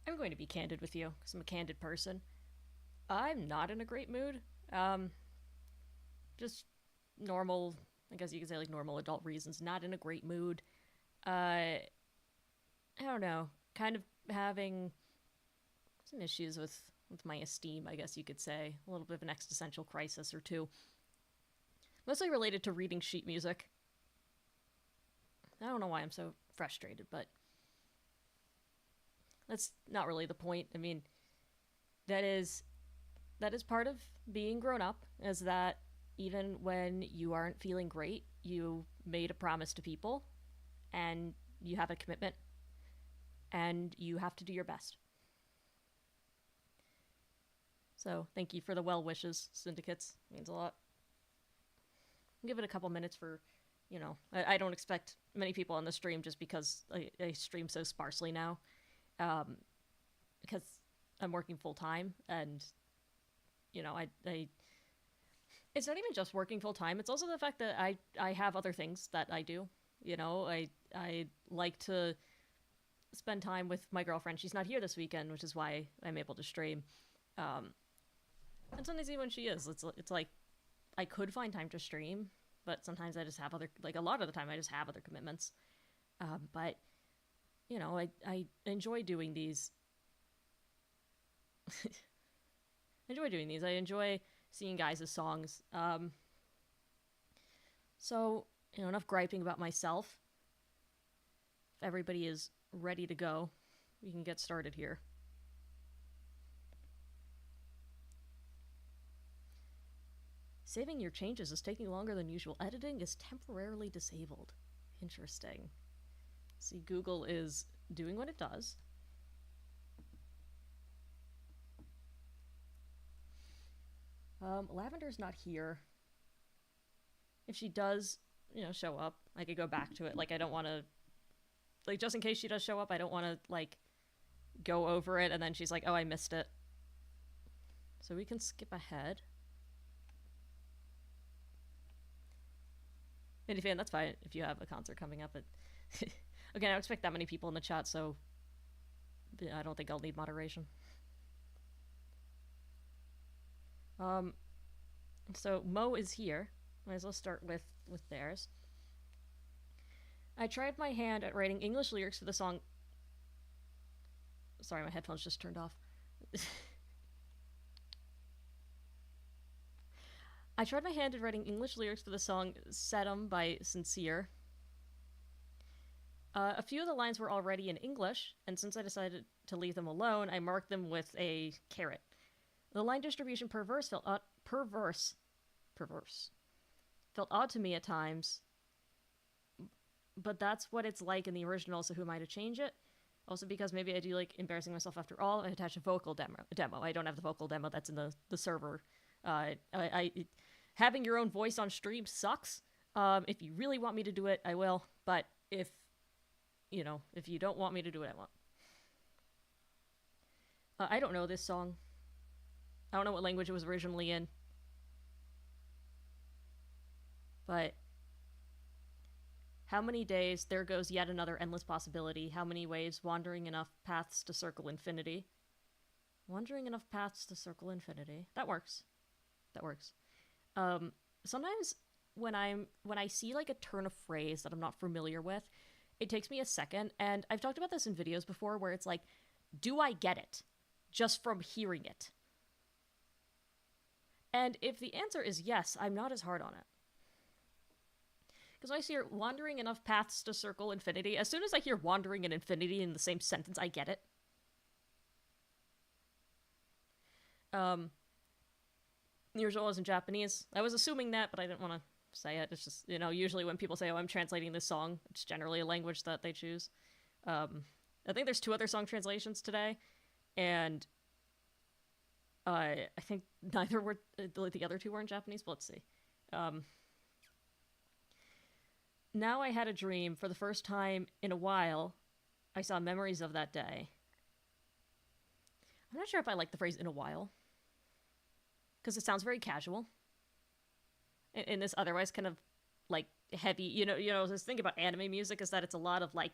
I'm going to be candid with you because I'm a candid person. I'm not in a great mood. Um, just normal, I guess you could say like normal adult reasons. Not in a great mood. I don't know. Kind of having some issues with my esteem, I guess you could say. A little bit of an existential crisis or two. Mostly related to reading sheet music. I don't know why I'm so frustrated, but that's not really the point. I mean, that is that is part of being grown up, is that even when you aren't feeling great, you made a promise to people and you have a commitment and you have to do your best. So thank you for the well wishes, syndicates. It means a lot. I'll give it a couple minutes for, I don't expect many people on the stream just because I stream so sparsely now. Um, because I'm working full time and, I it's not even just working full time. It's also the fact that I have other things that I do. I like to spend time with my girlfriend. She's not here this weekend, which is why I'm able to stream. Um, and sometimes even when she is, it's like I could find time to stream, but sometimes I just have other, like a lot of the time I just have other commitments. But I enjoy doing these. I enjoy doing these. I enjoy seeing guys' songs. So enough griping about myself. If everybody is ready to go, we can get started here. Saving your changes is taking longer than usual. Editing is temporarily disabled. Interesting. See, Google is doing what it does. Lavender's not here. If she does, show up, I could go back to it. Like, I don't want to, like, just in case she does show up, I don't want to, like, go over it and then she's like, oh, I missed it. So we can skip ahead. And if that's fine if you have a concert coming up. Okay, I don't expect that many people in the chat, so I don't think I'll need moderation. So Mo is here. Might as well start with theirs. I tried my hand at writing English lyrics for the song. Sorry, my headphones just turned off. I tried my hand at writing English lyrics for the song Sedum by Sincere. A few of the lines were already in English, and since I decided to leave them alone, I marked them with a caret. The line distribution per verse felt perverse. Felt odd to me at times, but that's what it's like in the original, so who am I to change it? Also because maybe I do like embarrassing myself after all, I attach a vocal demo. I don't have the vocal demo that's in the server. Having your own voice on stream sucks. If you really want me to do it, I will. But if you don't want me to do it, I won't. I don't know this song. I don't know what language it was originally in. But how many days, there goes yet another endless possibility. How many waves, wandering enough paths to circle infinity. Wandering enough paths to circle infinity. That works. Sometimes when I see like a turn of phrase that I'm not familiar with, it takes me a second, and I've talked about this in videos before where it's like, do I get it just from hearing it? And if the answer is yes, I'm not as hard on it. Because when I see wandering enough paths to circle infinity, as soon as I hear wandering and infinity in the same sentence, I get it. The original was in Japanese. I was assuming that, but I didn't want to say it. It's just, usually when people say, oh, I'm translating this song, it's generally a language that they choose. I think there's 2 other song translations today, and I think neither were, the other 2 were in Japanese, but let's see. Now I had a dream. For the first time in a while, I saw memories of that day. I'm not sure if I like the phrase in a while, because it sounds very casual in this otherwise kind of like heavy, this thing about anime music is that it's a lot of like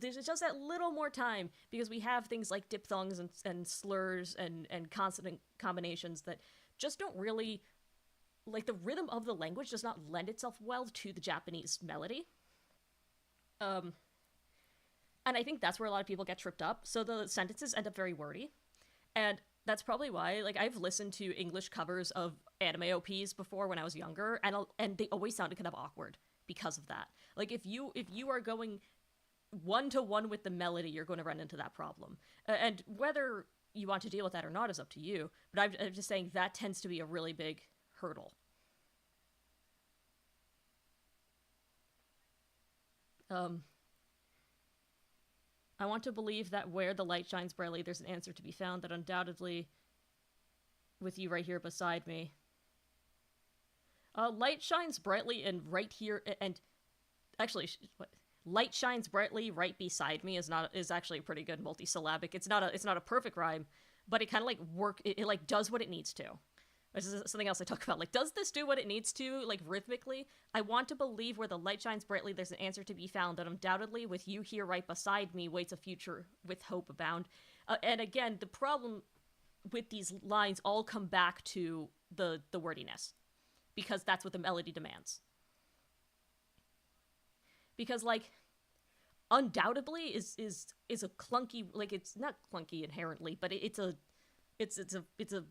There's just that little more time because we have things like diphthongs and slurs and consonant combinations that just don't really, like, the rhythm of the language does not lend itself well to the Japanese melody. Um, and I think that's where a lot of people get tripped up. So the sentences end up very wordy. And that's probably why, like, I've listened to English covers of anime OPs before when I was younger, and they always sounded kind of awkward because of that. Like, if you are going one to one with the melody, you're going to run into that problem. And whether you want to deal with that or not is up to you. But I'm just saying that tends to be a really big hurdle. Um, I want to believe that where the light shines brightly, there's an answer to be found. That undoubtedly, with you right here beside me, light shines brightly and right here, and actually, what? Light shines brightly right beside me is actually a pretty good multisyllabic. It's not a perfect rhyme, but it kind of like it like does what it needs to. This is something else I talk about. Like, does this do what it needs to, like, rhythmically? I want to believe where the light shines brightly, there's an answer to be found. That undoubtedly, with you here right beside me, waits a future with hope abound. And again, the problem with these lines all come back to the wordiness, because that's what the melody demands. Because, like, undoubtedly is a clunky, like, it's not clunky inherently, but it's a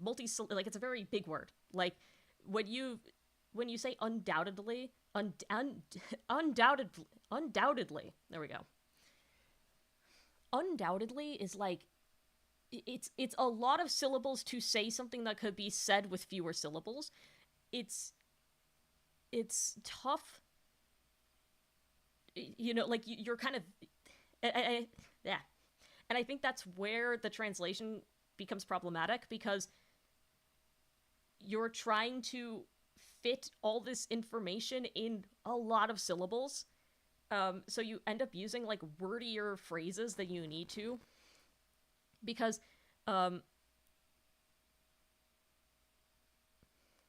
multi, like, it's a very big word. Like, when you say undoubtedly, undoubtedly, there we go. Undoubtedly is like, it's a lot of syllables to say something that could be said with fewer syllables. It's it's tough, like, you're kind of, yeah. And I think that's where the translation becomes problematic, because you're trying to fit all this information in a lot of syllables. So you end up using, like, wordier phrases than you need to, because, um,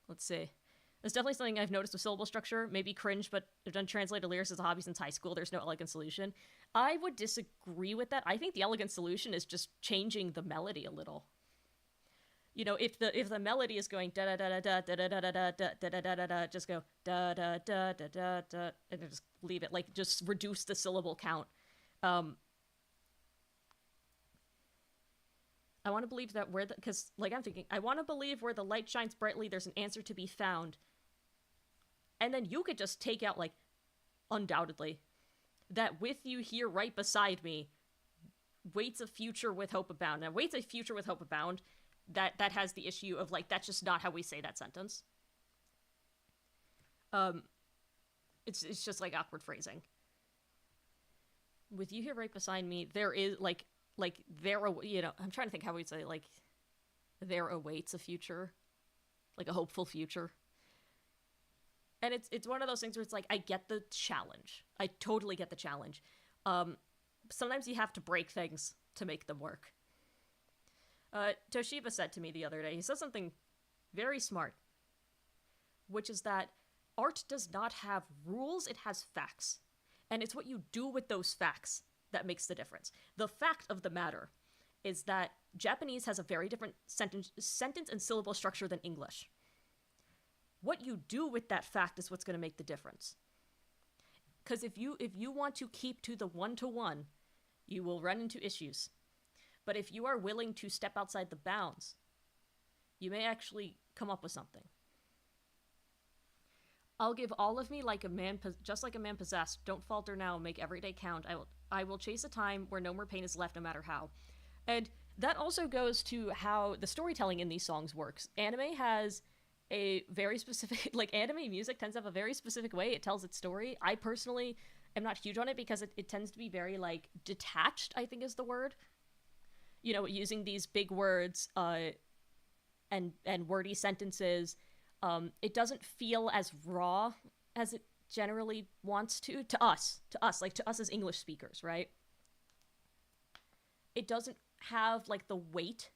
let's see. It's definitely something I've noticed with syllable structure. Maybe cringe, but I've done translated lyrics as a hobby since high school. There's no elegant solution. I would disagree with that. I think the elegant solution is just changing the melody a little. If the melody is going da da da da da da da da da da da da da da, just go da da da da da da, and just leave it. Like, just reduce the syllable count. Um, I want to believe that because, like, I'm thinking, I want to believe where the light shines brightly, there's an answer to be found. And then you could just take out, like, undoubtedly, that with you here right beside me waits a future with hope abound. Now, waits a future with hope abound, that has the issue of, like, that's just not how we say that sentence. Um, it's just, like, awkward phrasing. With you here right beside me, there is, like there, I'm trying to think how we'd say, like, there awaits a future, like a hopeful future. And it's one of those things where it's like, I get the challenge. I totally get the challenge. Sometimes you have to break things to make them work. Toshiba said to me the other day, he said something very smart, which is that art does not have rules, it has facts. And it's what you do with those facts that makes the difference. The fact of the matter is that Japanese has a very different sentence and syllable structure than English. What you do with that fact is what's going to make the difference. Because if you want to keep to the one-to-one, you will run into issues. But if you are willing to step outside the bounds, you may actually come up with something. I'll give all of me like a man, just like a man possessed. Don't falter now, make every day count. I will chase a time where no more pain is left, no matter how. And that also goes to how the storytelling in these songs works. Anime has a very specific, like, anime music tends to have a very specific way it tells its story. I personally am not huge on it because it tends to be very, like, detached, I think is the word. Using these big words, and wordy sentences. It doesn't feel as raw as it generally wants to us, like, to us as English speakers, right? It doesn't have, like, the weight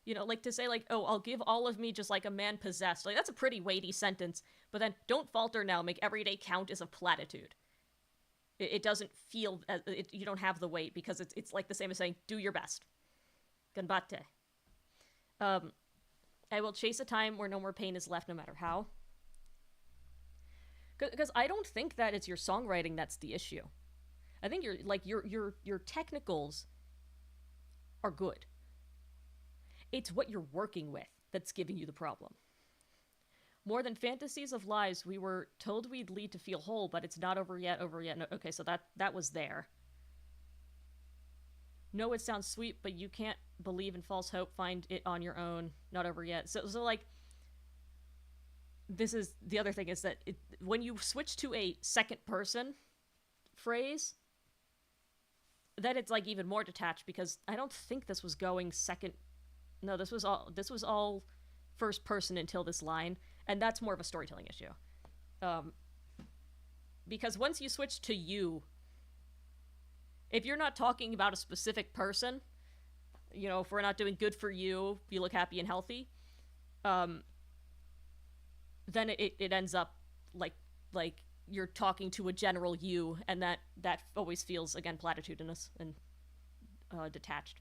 You know, like to say like, oh, I'll give all of me just like a man possessed. Like that's a pretty weighty sentence. But then don't falter now. Make every day count as a platitude. It doesn't feel you don't have the weight because it's like the same as saying do your best. Ganbate. Um, I will chase a time where no more pain is left, no matter how. Because I don't think that it's your songwriting that's the issue. I think your technicals are good. It's what you're working with that's giving you the problem. More than fantasies of lies, we were told we'd lead to feel whole, but it's not over yet, over yet. No, okay, so that was there. No, it sounds sweet, but you can't believe in false hope. Find it on your own. Not over yet. So like, this is the other thing is that when you switch to a second person phrase, then it's like even more detached because I don't think this was going second. No, this was all first person until this line, and that's more of a storytelling issue. Because once you switch to you, if you're not talking about a specific person, you know, if we're not doing good for you, you look happy and healthy, then it ends up like you're talking to a general you, and that always feels, again, platitudinous and detached.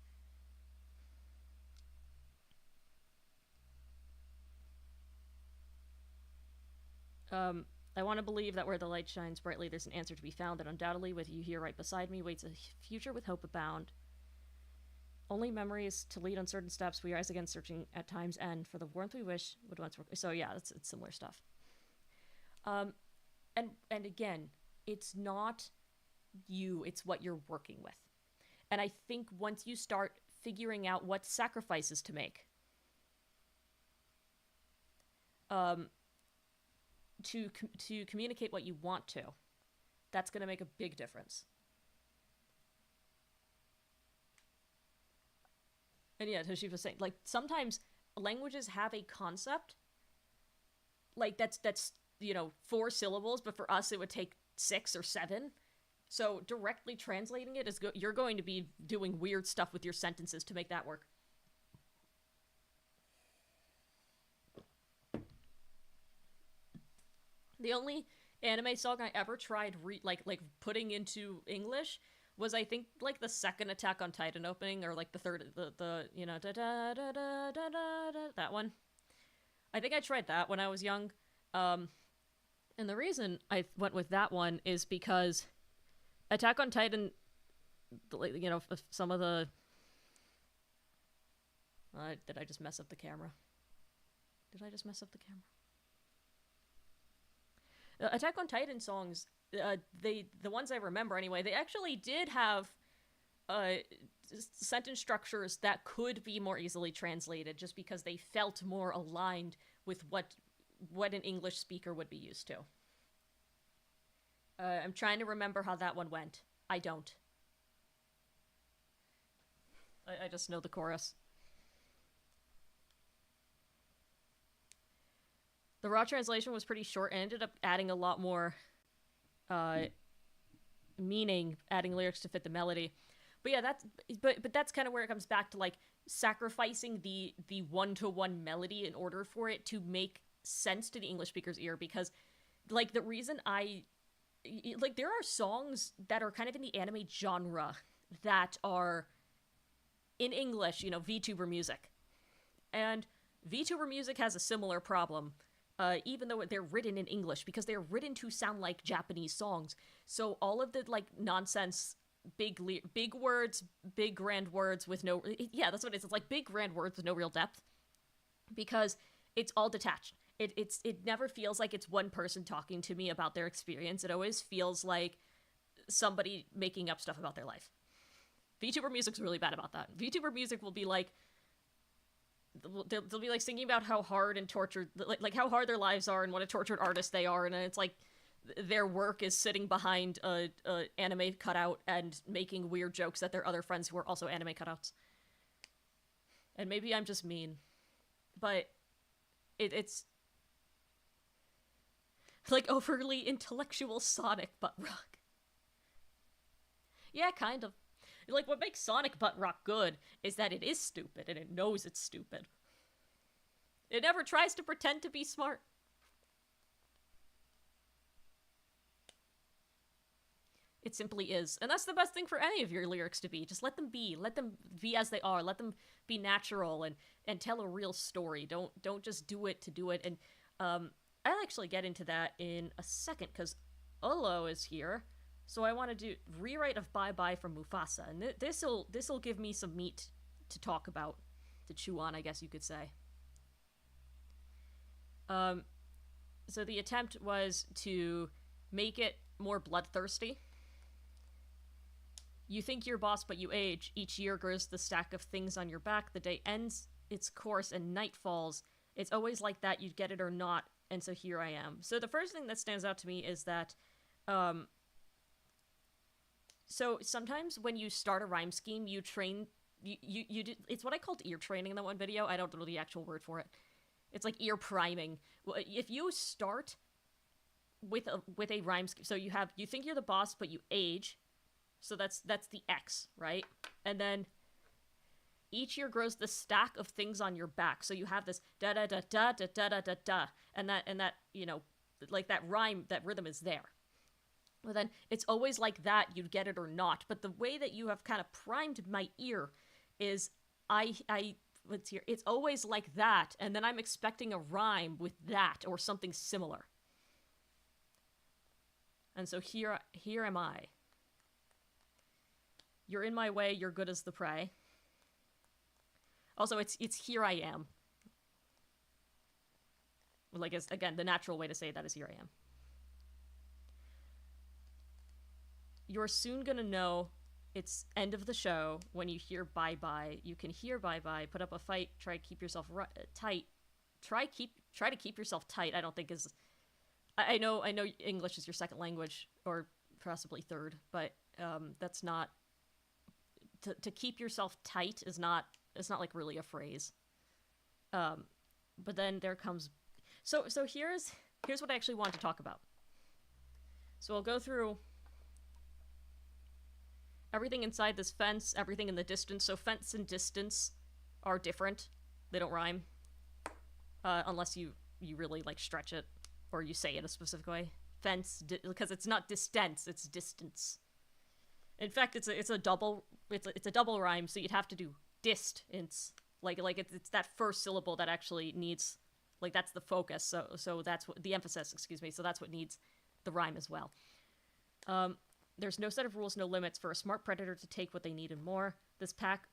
I want to believe that where the light shines brightly, there's an answer to be found, that undoubtedly with you here right beside me waits a future with hope abound. Only memories to lead uncertain steps, we rise again searching at time's end for the warmth we wish would once work. So yeah, it's similar stuff. And again, it's not you, it's what you're working with. And I think once you start figuring out what sacrifices to make, to communicate what you want to, that's going to make a big difference. And yeah, as she was saying, like sometimes languages have a concept, like that's 4 syllables, but for us it would take 6 or 7. So directly translating it is you're going to be doing weird stuff with your sentences to make that work. The only anime song I ever tried putting into English was, I think, like the second Attack on Titan opening, or like the third, the da da da da da da, that one. I think I tried that when I was young, and the reason I went with that one is because Attack on Titan, some of the. Did I just mess up the camera? Attack on Titan songs, the ones I remember anyway, they actually did have sentence structures that could be more easily translated, just because they felt more aligned with what an English speaker would be used to. I'm trying to remember how that one went. I don't. I just know the chorus. The raw translation was pretty short and ended up adding a lot more meaning, adding lyrics to fit the melody. But yeah, that's kind of where it comes back to like sacrificing the one-to-one melody in order for it to make sense to the English speaker's ear, because like the reason there are songs that are kind of in the anime genre that are in English, VTuber music. And VTuber music has a similar problem. Even though they're written in English, because they're written to sound like Japanese songs. So all of the like nonsense, big words, big grand words with no, yeah, that's what it is. It's like big grand words with no real depth, because it's all detached. It never feels like it's one person talking to me about their experience. It always feels like somebody making up stuff about their life. VTuber music's really bad about that. VTuber music will be like, they'll be like singing about how hard and tortured, like how hard their lives are and what a tortured artist they are, and it's like their work is sitting behind a anime cutout and making weird jokes at their other friends who are also anime cutouts. And maybe I'm just mean, but it's like overly intellectual Sonic butt rock. Yeah, kind of. Like, what makes Sonic Butt Rock good is that it is stupid, and it knows it's stupid. It never tries to pretend to be smart. It simply is. And that's the best thing for any of your lyrics to be. Just let them be. Let them be as they are. Let them be natural and tell a real story. Don't just do it to do it. And I'll actually get into that in a second, because Olo is here. So I want to do rewrite of Bye Bye from Mufasa. And this'll give me some meat to talk about, to chew on, I guess you could say. So the attempt was to make it more bloodthirsty. You think you're boss, but you age. Each year grows the stack of things on your back. The day ends its course and night falls. It's always like that, you'd get it or not, and so here I am. So the first thing that stands out to me is that, so sometimes when you start a rhyme scheme, you train, you do, it's what I called ear training in that one video. I don't know the actual word for it. It's like ear priming. Well, if you start with a rhyme scheme, so you think you're the boss, but you age, so that's the X, right? And then each year grows the stack of things on your back. So you have this da da da da da da da da da, and that like that rhyme, that rhythm is there. Well, then it's always like that, you'd get it or not. But the way that you have kind of primed my ear is let's hear, it's always like that, and then I'm expecting a rhyme with that or something similar. And so here am I. You're in my way, you're good as the prey. Also, it's here I am. Like, again, the natural way to say that is here I am. You're soon gonna know it's end of the show when you hear bye bye. You can hear bye bye, put up a fight, try to keep yourself tight. Try to keep yourself tight, I don't think is... I know English is your second language, or possibly third, but that's not... To keep yourself tight is not... It's not, like, really a phrase. But then there comes... So here's what I actually wanted to talk about. So I'll go through everything inside this fence, everything in the distance. So fence and distance are different. They don't rhyme. Unless you really, like, stretch it, or you say it a specific way. Fence, because it's not distance, it's distance. In fact, it's a double rhyme, so you'd have to do distance. Like it's that first syllable that actually needs, like, that's the focus. So that's what the emphasis, excuse me. So that's what needs the rhyme as well. There's no set of rules, no limits for a smart predator to take what they need and more. This pack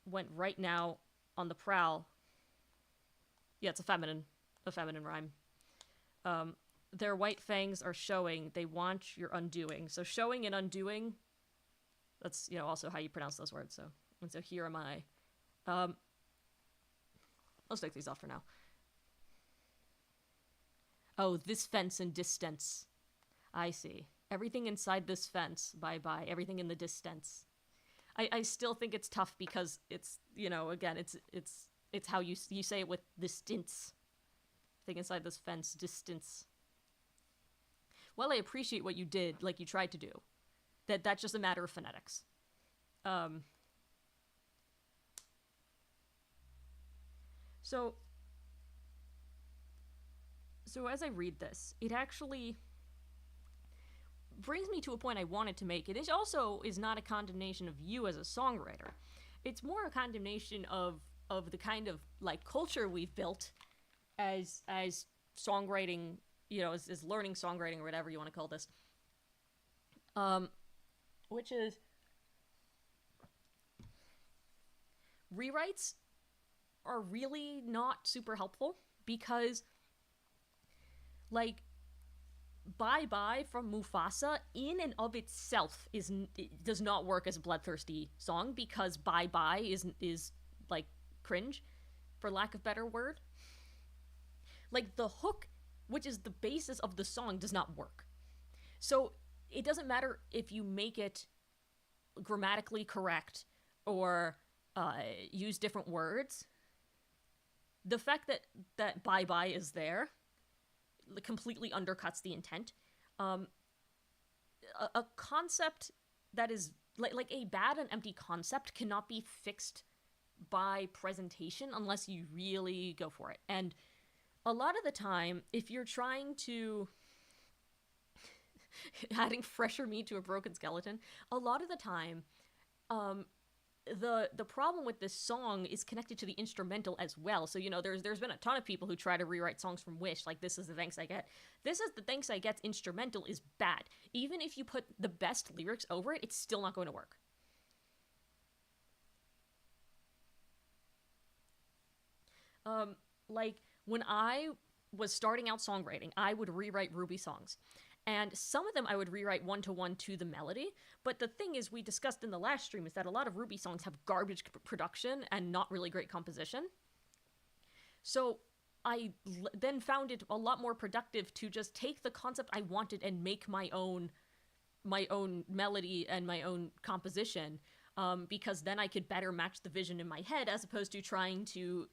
went right now on the prowl. Yeah, it's a feminine rhyme. Their white fangs are showing. They want your undoing. So showing and undoing, that's, also how you pronounce those words. So here am I. Let's take these off for now. Oh, this fence and distance. I see. Everything inside this fence. Bye-bye. Everything in the distance. I still think it's tough because it's, again, it's how you say it with distance. Thing inside this fence. Distance. Well, I appreciate what you did, like you tried to do. That's just a matter of phonetics. So as I read this, it actually brings me to a point I wanted to make. It also is not a condemnation of you as a songwriter. It's more a condemnation of the kind of, like, culture we've built as songwriting, as learning songwriting, or whatever you want to call this. Which is rewrites are really not super helpful because, like, Bye Bye from Mufasa in and of itself does not work as a bloodthirsty song because Bye Bye is like cringe, for lack of better word. Like, the hook, which is the basis of the song, does not work. So it doesn't matter if you make it grammatically correct or use different words. The fact that bye bye is there completely undercuts the intent. A concept that is like a bad and empty concept cannot be fixed by presentation unless you really go for it. And a lot of the time, if you're trying to adding fresher meat to a broken skeleton, a lot of the time, um, the problem with this song is connected to the instrumental as well. So, you know, there's been a ton of people who try to rewrite songs from Wish, like This Is the Thanks I Get. This Is the Thanks I Get instrumental is bad. Even if you put the best lyrics over it, it's still not going to work. Like, when I was starting out songwriting, I would rewrite Ruby songs. And some of them I would rewrite one-to-one to the melody. But the thing is, we discussed in the last stream, is that a lot of Ruby songs have garbage production and not really great composition. So then found it a lot more productive to just take the concept I wanted and make my own melody and my own composition, because then I could better match the vision in my head as opposed to trying to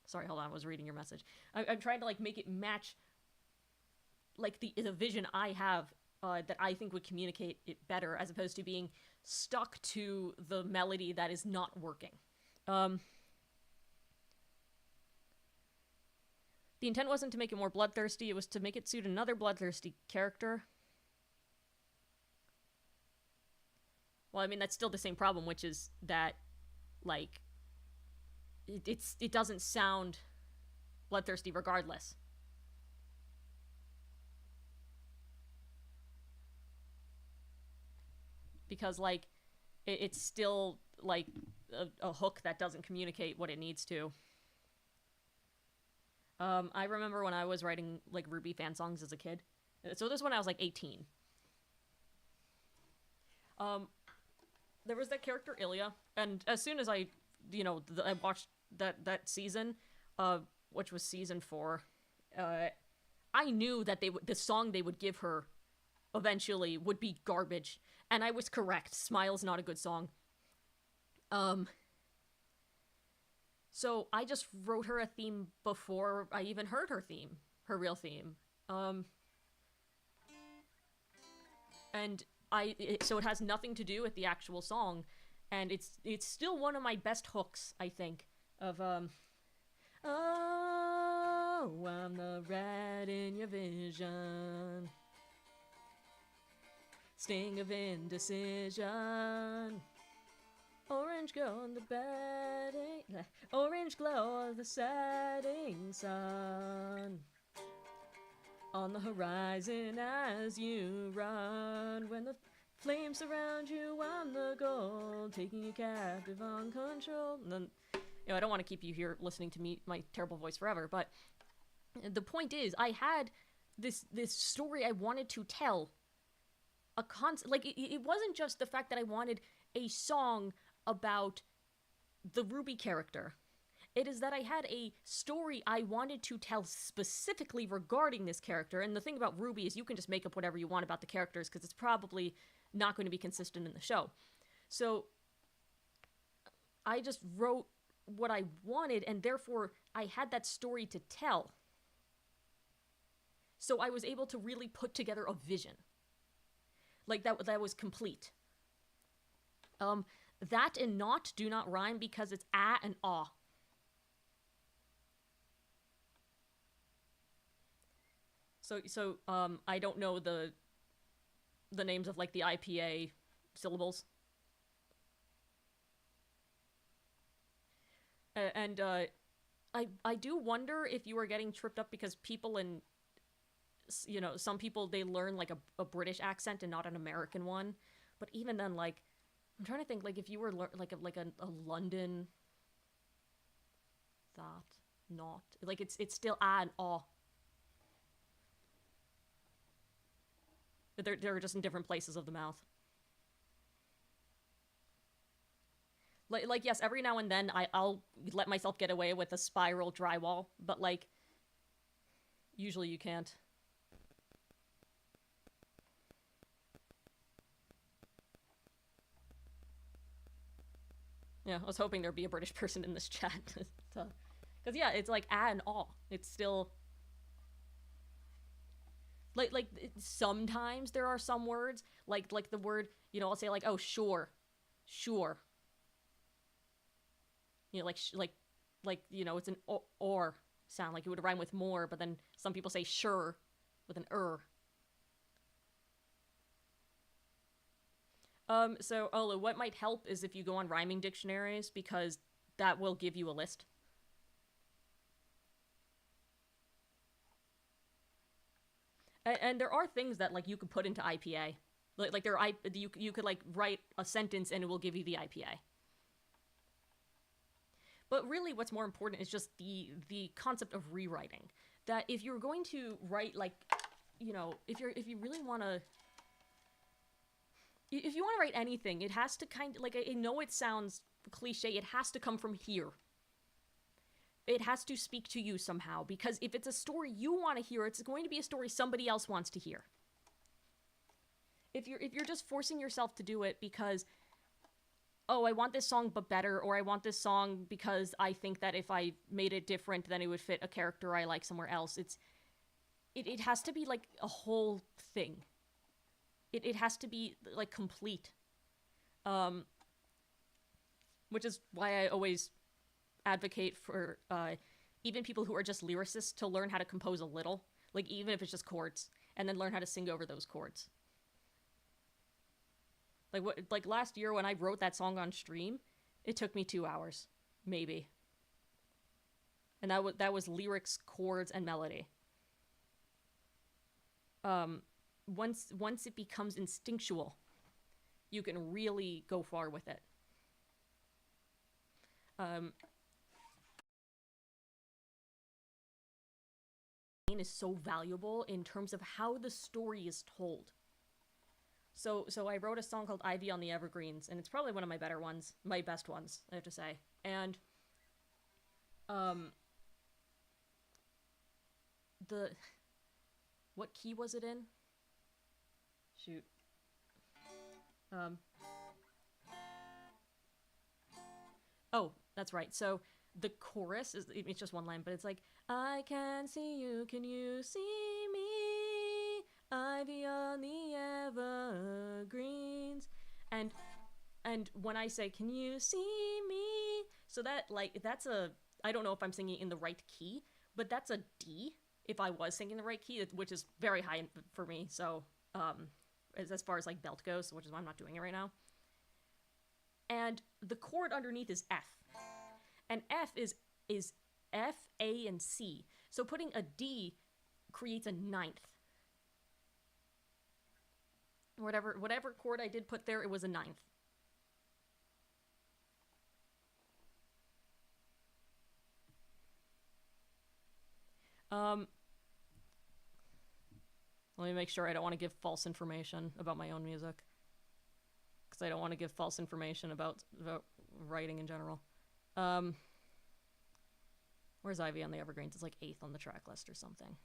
sorry, hold on, I was reading your message. I'm trying to like make it match like the vision I have, that I think would communicate it better, as opposed to being stuck to the melody that is not working. The intent wasn't to make it more bloodthirsty, it was to make it suit another bloodthirsty character. Well, I mean, that's still the same problem, which is that, like, it doesn't sound bloodthirsty regardless. Because, like, it's still, like, a hook that doesn't communicate what it needs to. I remember when I was writing, like, Ruby fan songs as a kid. So this was when I was, like, 18. There was that character Ilya, and as soon as I watched that season, which was season 4, I knew that the song they would give her eventually would be garbage, and I was correct. Smile's not a good song. So I just wrote her a theme before I even heard her theme, her real theme. And so it has nothing to do with the actual song, and it's still one of my best hooks, I think, of oh, I'm the rat in your vision, sting of indecision, orange glow on the bedding, orange glow of the setting sun, on the horizon as you run, when the flames surround you on the gold, taking you captive on control. And then, I don't want to keep you here listening to me, my terrible voice, forever, but the point is, I had this story I wanted to tell. Like, it wasn't just the fact that I wanted a song about the Ruby character. It is that I had a story I wanted to tell specifically regarding this character, and the thing about Ruby is you can just make up whatever you want about the characters, because it's probably not going to be consistent in the show. So I just wrote what I wanted, and therefore I had that story to tell. So I was able to really put together a vision. Like, that was complete. That and not do not rhyme because it's ah and ah. So I don't know the names of, like, the IPA syllables. And I do wonder if you are getting tripped up because people in, some people, they learn, like, a British accent and not an American one. But even then, like, I'm trying to think, like, if you were like a London that, not, like, it's still ah and ah. They're just in different places of the mouth. Like, yes, every now and then I'll let myself get away with a spiral drywall, but, like, usually you can't. Yeah, I was hoping there'd be a British person in this chat. Because, yeah, it's like ah and ah. It's still... Sometimes there are some words like the word, I'll say like, oh, sure, sure, it's an or sound, like it would rhyme with more, but then some people say sure with an So Ola, what might help is if you go on rhyming dictionaries, because that will give you a list. And there are things that like you could put into IPA, like there you could like write a sentence and it will give you the IPA. But really, what's more important is just the concept of rewriting. That if you're going to write like, if you really want to. If you want to write anything, it has to kind of, like, I know it sounds cliche, it has to come from here. It has to speak to you somehow, because if it's a story you want to hear, it's going to be a story somebody else wants to hear. If you're just forcing yourself to do it because, oh, I want this song but better, or I want this song because I think that if I made it different, then it would fit a character I like somewhere else. It has to be like a whole thing. It has to be like complete. Which is why I always advocate for even people who are just lyricists to learn how to compose a little, like even if it's just chords, and then learn how to sing over those chords. Like last year when I wrote that song on stream, it took me 2 hours, maybe. And that was lyrics, chords, and melody. Once it becomes instinctual, you can really go far with it. Is so valuable in terms of how the story is told. So I wrote a song called Ivy on the Evergreens, and it's probably one of my better ones, my best ones, I have to say. And what key was it in? Shoot. Oh, that's right. So the chorus it's just one line, but it's like, I can see you, can you see me? Ivy on the evergreens. And when I say, can you see me? So that's I don't know if I'm singing in the right key, but that's a D if I was singing the right key, which is very high for me. So, as far as like belt goes, which is why I'm not doing it right now. And the chord underneath is F. And F is F, A, and C. So putting a D creates a ninth. Whatever chord I did put there, it was a ninth. Let me make sure I don't want to give false information about my own music. Because I don't want to give false information about writing in general. Where's Ivy on the Evergreens? It's like 8th on the track list or something.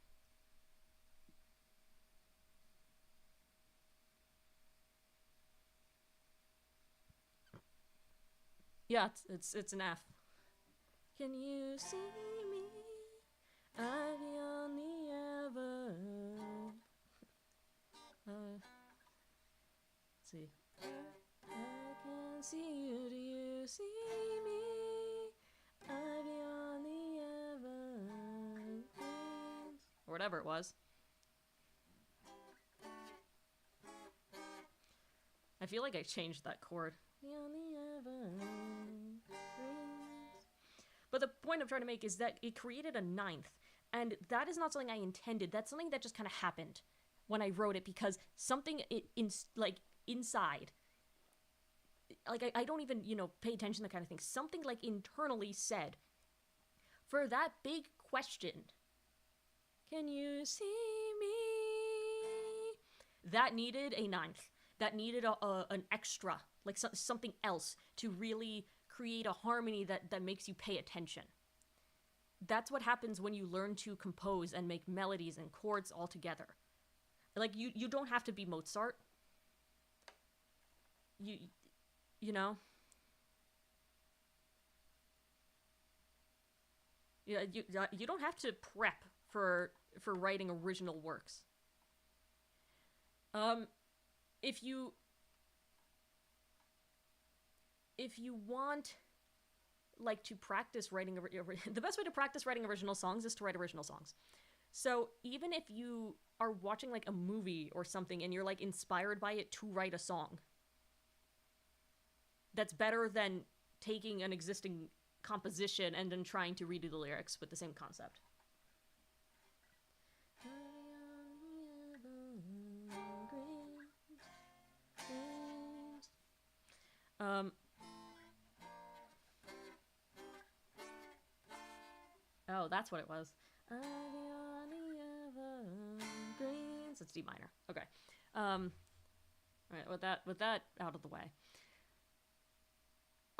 Yeah, it's an F. Can you see me? Ivy on the Evergreens. Let's see. I can see you, do you see me? Ivy on the Evergreens. Or whatever it was. I feel like I changed that chord. On the Evergreens. But the point I'm trying to make is that it created a ninth. And that is not something I intended. That's something that just kind of happened when I wrote it, because something inside, like I don't even, pay attention to that kind of thing. Something like internally said, for that big question, can you see me? That needed a ninth. That needed an extra, like something else to really create a harmony that makes you pay attention. That's what happens when you learn to compose and make melodies and chords all together. Like, you don't have to be Mozart. You know? Yeah, you don't have to prep for writing original works. Um, if you if you want like to practice writing the best way to practice writing original songs is to write original songs. So even if you are watching like a movie or something and you're like inspired by it to write a song, that's better than taking an existing composition and then trying to redo the lyrics with the same concept. Um, oh, that's what it was. It's D minor. Okay. All right, with that out of the way.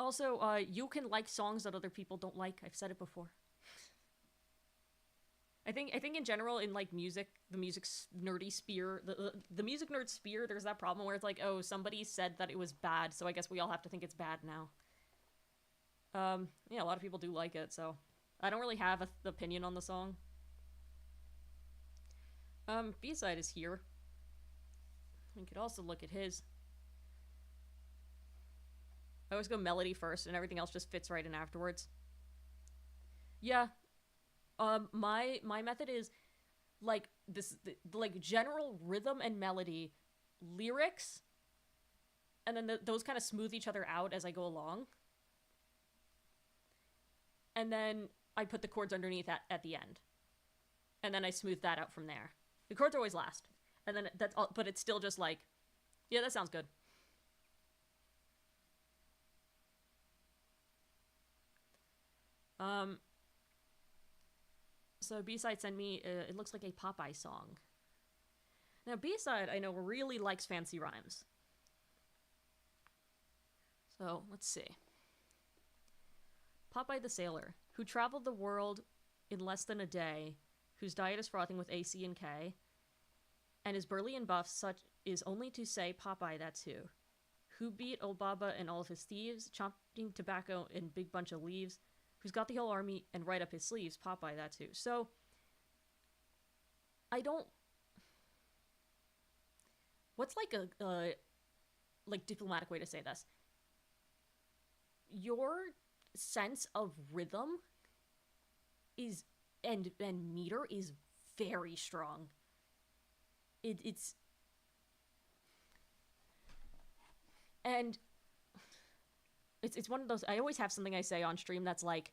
Also, you can like songs that other people don't like. I've said it before. I think in general in like music, the music nerdy sphere, the music nerd sphere, there's that problem where it's like, oh, somebody said that it was bad, so I guess we all have to think it's bad now. Yeah, a lot of people do like it, so I don't really have an opinion on the song. B-side is here. We could also look at his. I always go melody first, and everything else just fits right in afterwards. Yeah. My method is like this, like general rhythm and melody, lyrics, and then those kind of smooth each other out as I go along. And then I put the chords underneath at the end, and then I smooth that out from there. The chords always last, and then that's all. But it's still just like, yeah, that sounds good. Um. So B-side sent me. It looks like a Popeye song. Now B-side, I know really likes fancy rhymes. So let's see. Popeye the sailor, who traveled the world in less than a day, whose diet is frothing with A, C, and K, and is burly and buff, such is only to say Popeye, that's who beat old Baba and all of his thieves, chopping tobacco in big bunch of leaves, who's got the whole army and right up his sleeves, Popeye, that's who. So, I don't... What's like a like diplomatic way to say this? Your sense of rhythm is and meter is very strong. It's and it's one of those. I always have something I say on stream that's like,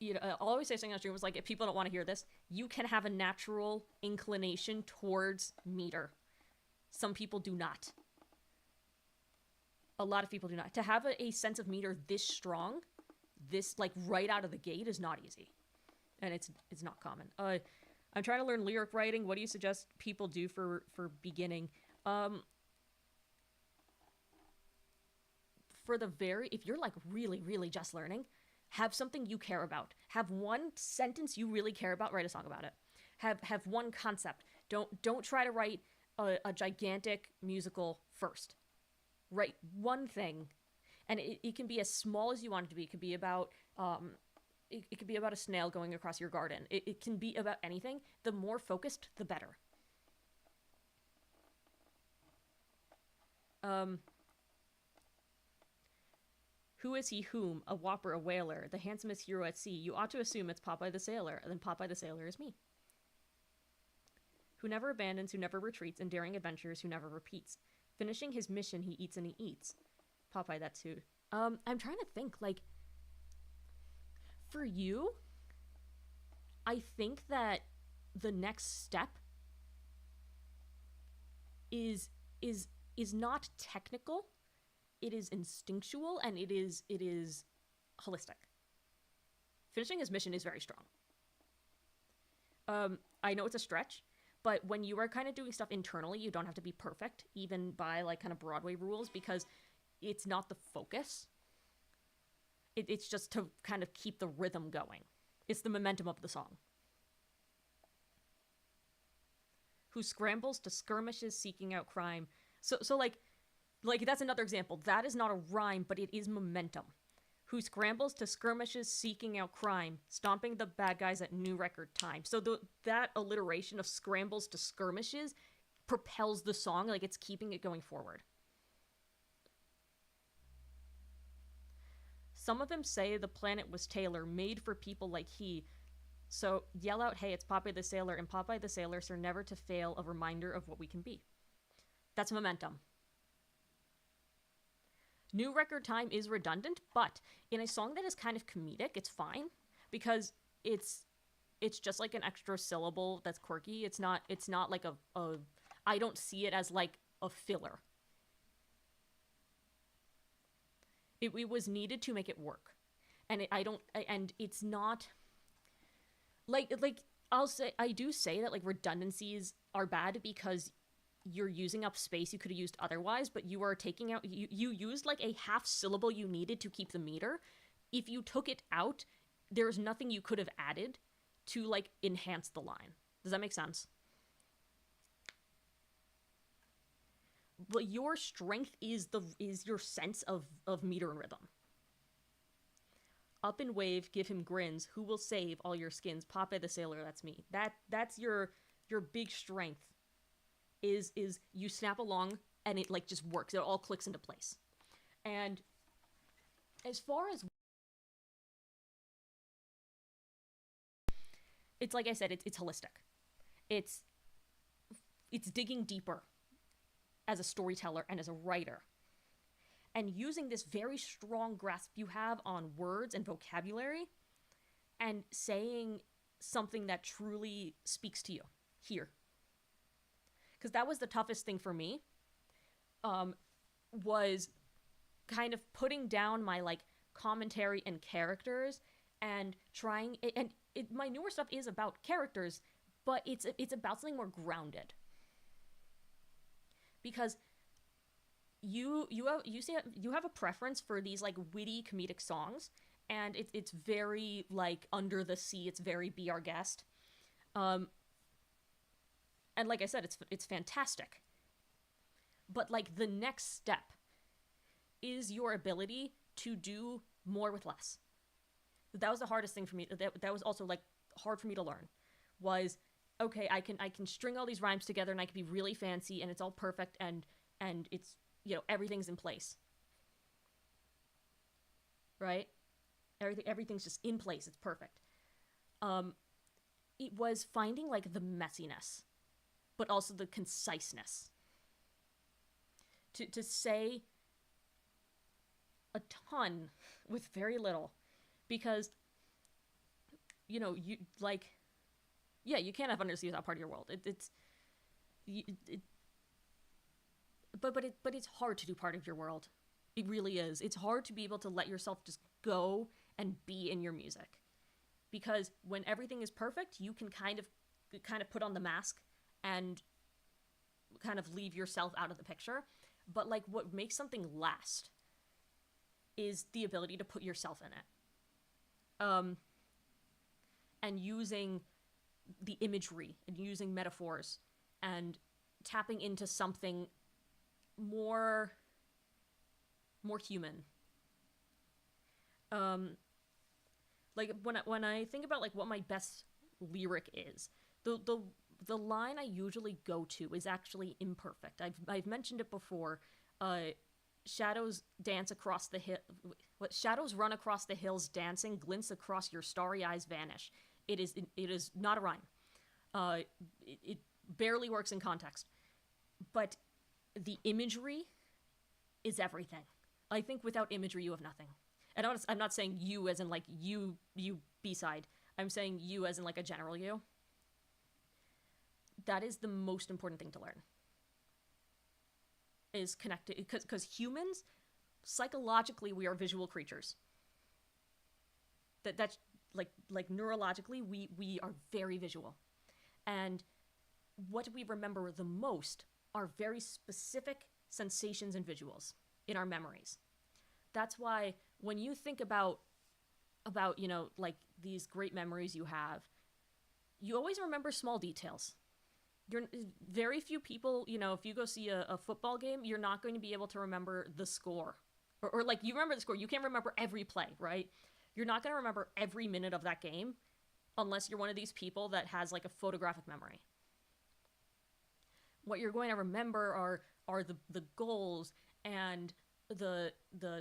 you know, I'll always say something on stream was like, if people don't want to hear this, you can have a natural inclination towards meter. Some people do not. A lot of people do not. To have a sense of meter this strong, this like right out of the gate is not easy, and it's not common. I'm trying to learn lyric writing. What do you suggest people do for beginning? For the if you're like really just learning, have something you care about. Have one sentence you really care about. Write a song about it. Have one concept. Don't try to write a gigantic musical first. Write one thing, and it can be as small as you want it to be. It could be about it could be about a snail going across your garden. It can be about anything. The more focused, the better. Who is he whom? A whopper, a whaler, the handsomest hero at sea. You ought to assume it's Popeye the Sailor, and then Popeye the Sailor is me. Who never abandons, who never retreats, in daring adventures, who never repeats. Finishing his mission, he eats and he eats. Popeye, that's who. I'm trying to think, like, for you, I think that the next step is not technical. It is instinctual, and it is holistic. Finishing his mission is very strong. I know it's a stretch, but when you are kind of doing stuff internally, you don't have to be perfect, even by like kind of Broadway rules, because it's not the focus. It's just to kind of keep the rhythm going. It's the momentum of the song. Who scrambles to skirmishes seeking out crime. So like that's another example. That is not a rhyme, but it is momentum. who scrambles to skirmishes seeking out crime, stomping the bad guys at new record time. So that alliteration of scrambles to skirmishes propels the song, like it's keeping it going forward. Some of them say the planet was tailor, made for people like he. So yell out, hey, it's Popeye the Sailor, and Popeye the Sailors are never to fail, a reminder of what we can be. That's momentum. New record time is redundant, but in a song that is kind of comedic, it's fine because it's just like an extra syllable that's quirky. It's not like a I don't see it as like a filler. It was needed to make it work, and it's not like I do say that like redundancies are bad because you're using up space you could have used otherwise, but you are taking out you used like a half syllable you needed to keep the meter. If you took it out, there's nothing you could have added to like enhance the line. Does that make sense? But your strength is your sense of meter and rhythm. Up and wave, give him grins. Who will save all your skins? Popeye the Sailor, that's me. That's your big strength. Is you snap along and it like just works. It all clicks into place. And as far as it's like I said, it's holistic. It's digging deeper as a storyteller and as a writer. And using this very strong grasp you have on words and vocabulary and saying something that truly speaks to you here. Because that was the toughest thing for me, was kind of putting down my like commentary and characters and trying my newer stuff is about characters, but it's about something more grounded. Because you have a preference for these like witty comedic songs, and it's very like Under the Sea. It's very Be Our Guest. And like I said, it's fantastic. But like the next step is your ability to do more with less. That was the hardest thing for me. That was also like hard for me to learn. Was okay, I can string all these rhymes together and I can be really fancy and it's all perfect and it's, you know, everything's in place. Right? Everything's just in place. It's perfect. It was finding like the messiness, but also the conciseness. To say a ton with very little, because, you know, you like, yeah, you can't have Under the Sea without Part of Your World. But it's hard to do Part of Your World. It really is. It's hard to be able to let yourself just go and be in your music, because when everything is perfect, you can kind of put on the mask and kind of leave yourself out of the picture. But like what makes something last is the ability to put yourself in it. And using the imagery and using metaphors and tapping into something more human. Like when I think about like what my best lyric is, the line I usually go to is actually imperfect. I've mentioned it before. Shadows dance across the hill. What shadows run across the hills, dancing, glints across your starry eyes vanish. It is not a rhyme. It barely works in context, but the imagery is everything. I think without imagery, you have nothing. And I'm not saying you as in like you B-side. I'm saying you as in like a general you. That is the most important thing to learn. Is connected, because humans, psychologically, we are visual creatures. That's like neurologically, we are very visual. And what we remember the most are very specific sensations and visuals in our memories. That's why when you think about, you know, like these great memories you have, you always remember small details. Very few people, you know, if you go see a football game, you're not going to be able to remember the score or like you remember the score, you can't remember every play, right? You're not going to remember every minute of that game unless you're one of these people that has like a photographic memory. What you're going to remember are the goals and the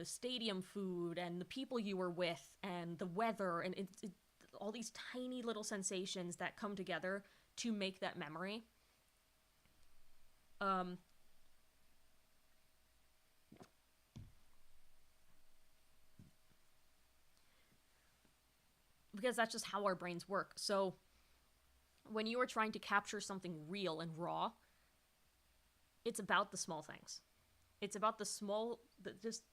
stadium food and the people you were with and the weather and all these tiny little sensations that come together to make that memory. Because that's just how our brains work. So when you are trying to capture something real and raw, it's about the small things. It's about the small, just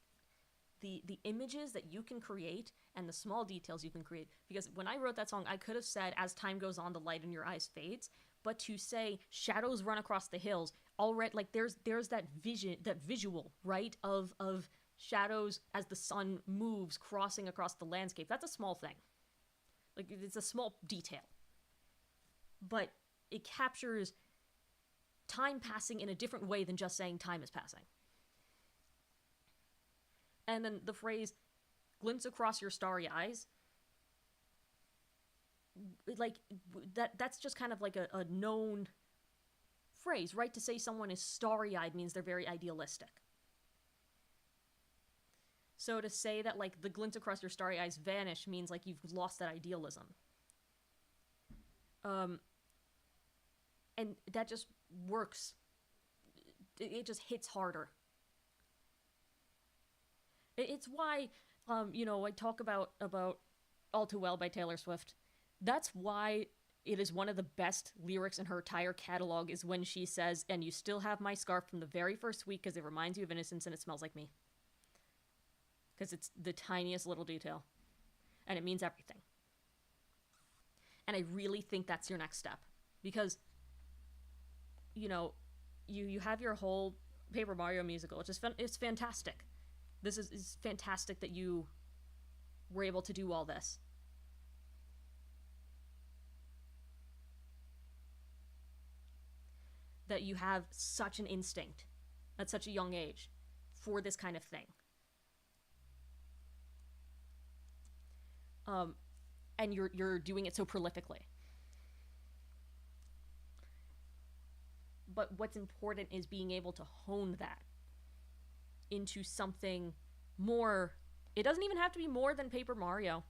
the images that you can create and the small details you can create. Because when I wrote that song, I could have said, as time goes on, the light in your eyes fades. But to say shadows run across the hills, already, like there's that vision, that visual, right, of shadows as the sun moves crossing across the landscape. That's a small thing. Like it's a small detail. But it captures time passing in a different way than just saying time is passing. And then the phrase glints across your starry eyes, like that's just kind of like a known phrase, right? To say someone is starry-eyed means they're very idealistic. So to say that like the glints across your starry eyes vanish means like you've lost that idealism. And that just works. It just hits harder. It's why, I talk about All Too Well by Taylor Swift. That's why it is one of the best lyrics in her entire catalog is when she says, "And you still have my scarf from the very first week because it reminds you of innocence and it smells like me." Because it's the tiniest little detail. And it means everything. And I really think that's your next step. Because, you have your whole Paper Mario musical. It's fantastic. This is fantastic that you were able to do all this. That you have such an instinct at such a young age for this kind of thing. And you're doing it so prolifically. But what's important is being able to hone that into something more. It doesn't even have to be more than Paper Mario.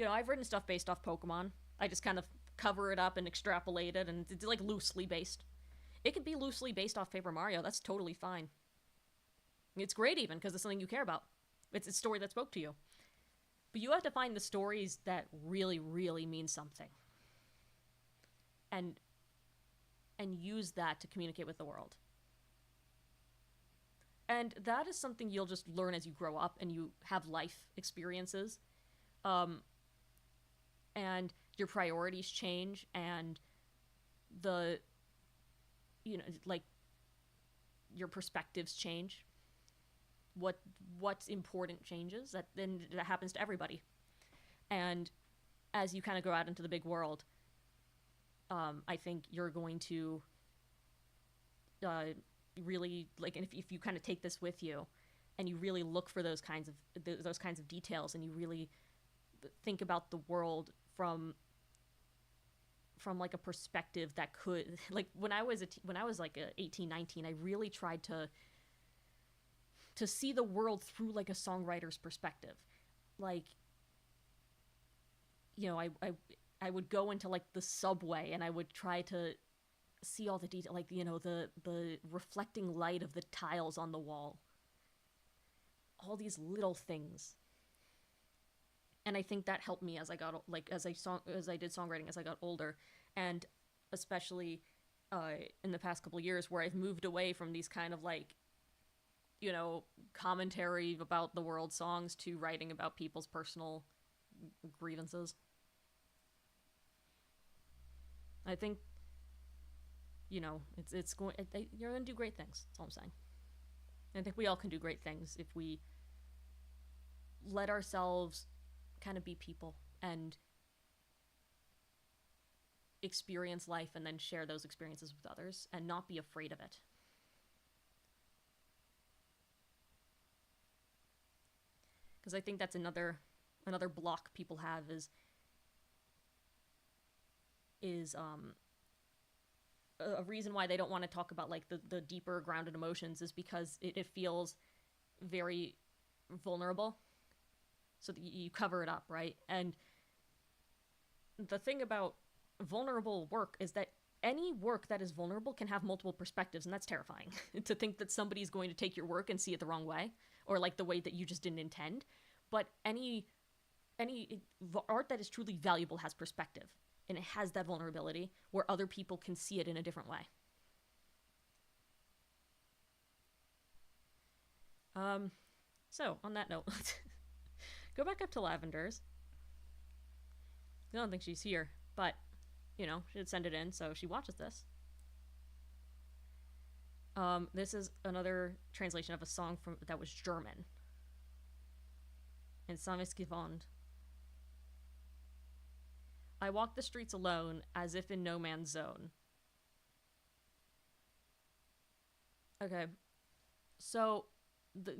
I've written stuff based off Pokemon. I just kind of cover it up and extrapolate it, and it's like loosely based. It could be loosely based off Paper Mario. That's totally fine. It's great even because it's something you care about. It's a story that spoke to you. But you have to find the stories that really, really mean something. And use that to communicate with the world. And that is something you'll just learn as you grow up and you have life experiences. And your priorities change and your perspectives change. What's important changes. That happens to everybody. And as you kind of go out into the big world, I think you're going to really and if you kind of take this with you, and you really look for those kinds of details, and you really think about the world from like a perspective that could, like when I was like 18, 19, I really tried to see the world through like a songwriter's perspective. Like, I would go into like the subway and I would try to see all the detail, like, the reflecting light of the tiles on the wall. All these little things. And I think that helped me as I got, like, as I did songwriting as I got older. And especially in the past couple of years where I've moved away from these kind of like, commentary about the world songs to writing about people's personal grievances. I think, it's going. You're going to do great things. That's all I'm saying. I think we all can do great things if we let ourselves kind of be people and experience life and then share those experiences with others and not be afraid of it. because I think that's another block people have is a reason why they don't want to talk about like the deeper grounded emotions is because it feels very vulnerable, so that you cover it up, right? And the thing about vulnerable work is that any work that is vulnerable can have multiple perspectives, and that's terrifying. To think that somebody's going to take your work and see it the wrong way, or like the way that you just didn't intend. But any art that is truly valuable has perspective, and it has that vulnerability where other people can see it in a different way. So on that note, let's go back up to Lavender's. I don't think she's here, but she did send it in, so she watches this. This is another translation of a song that was German. And Samis Givond. I walk the streets alone, as if in no man's zone. Okay. So,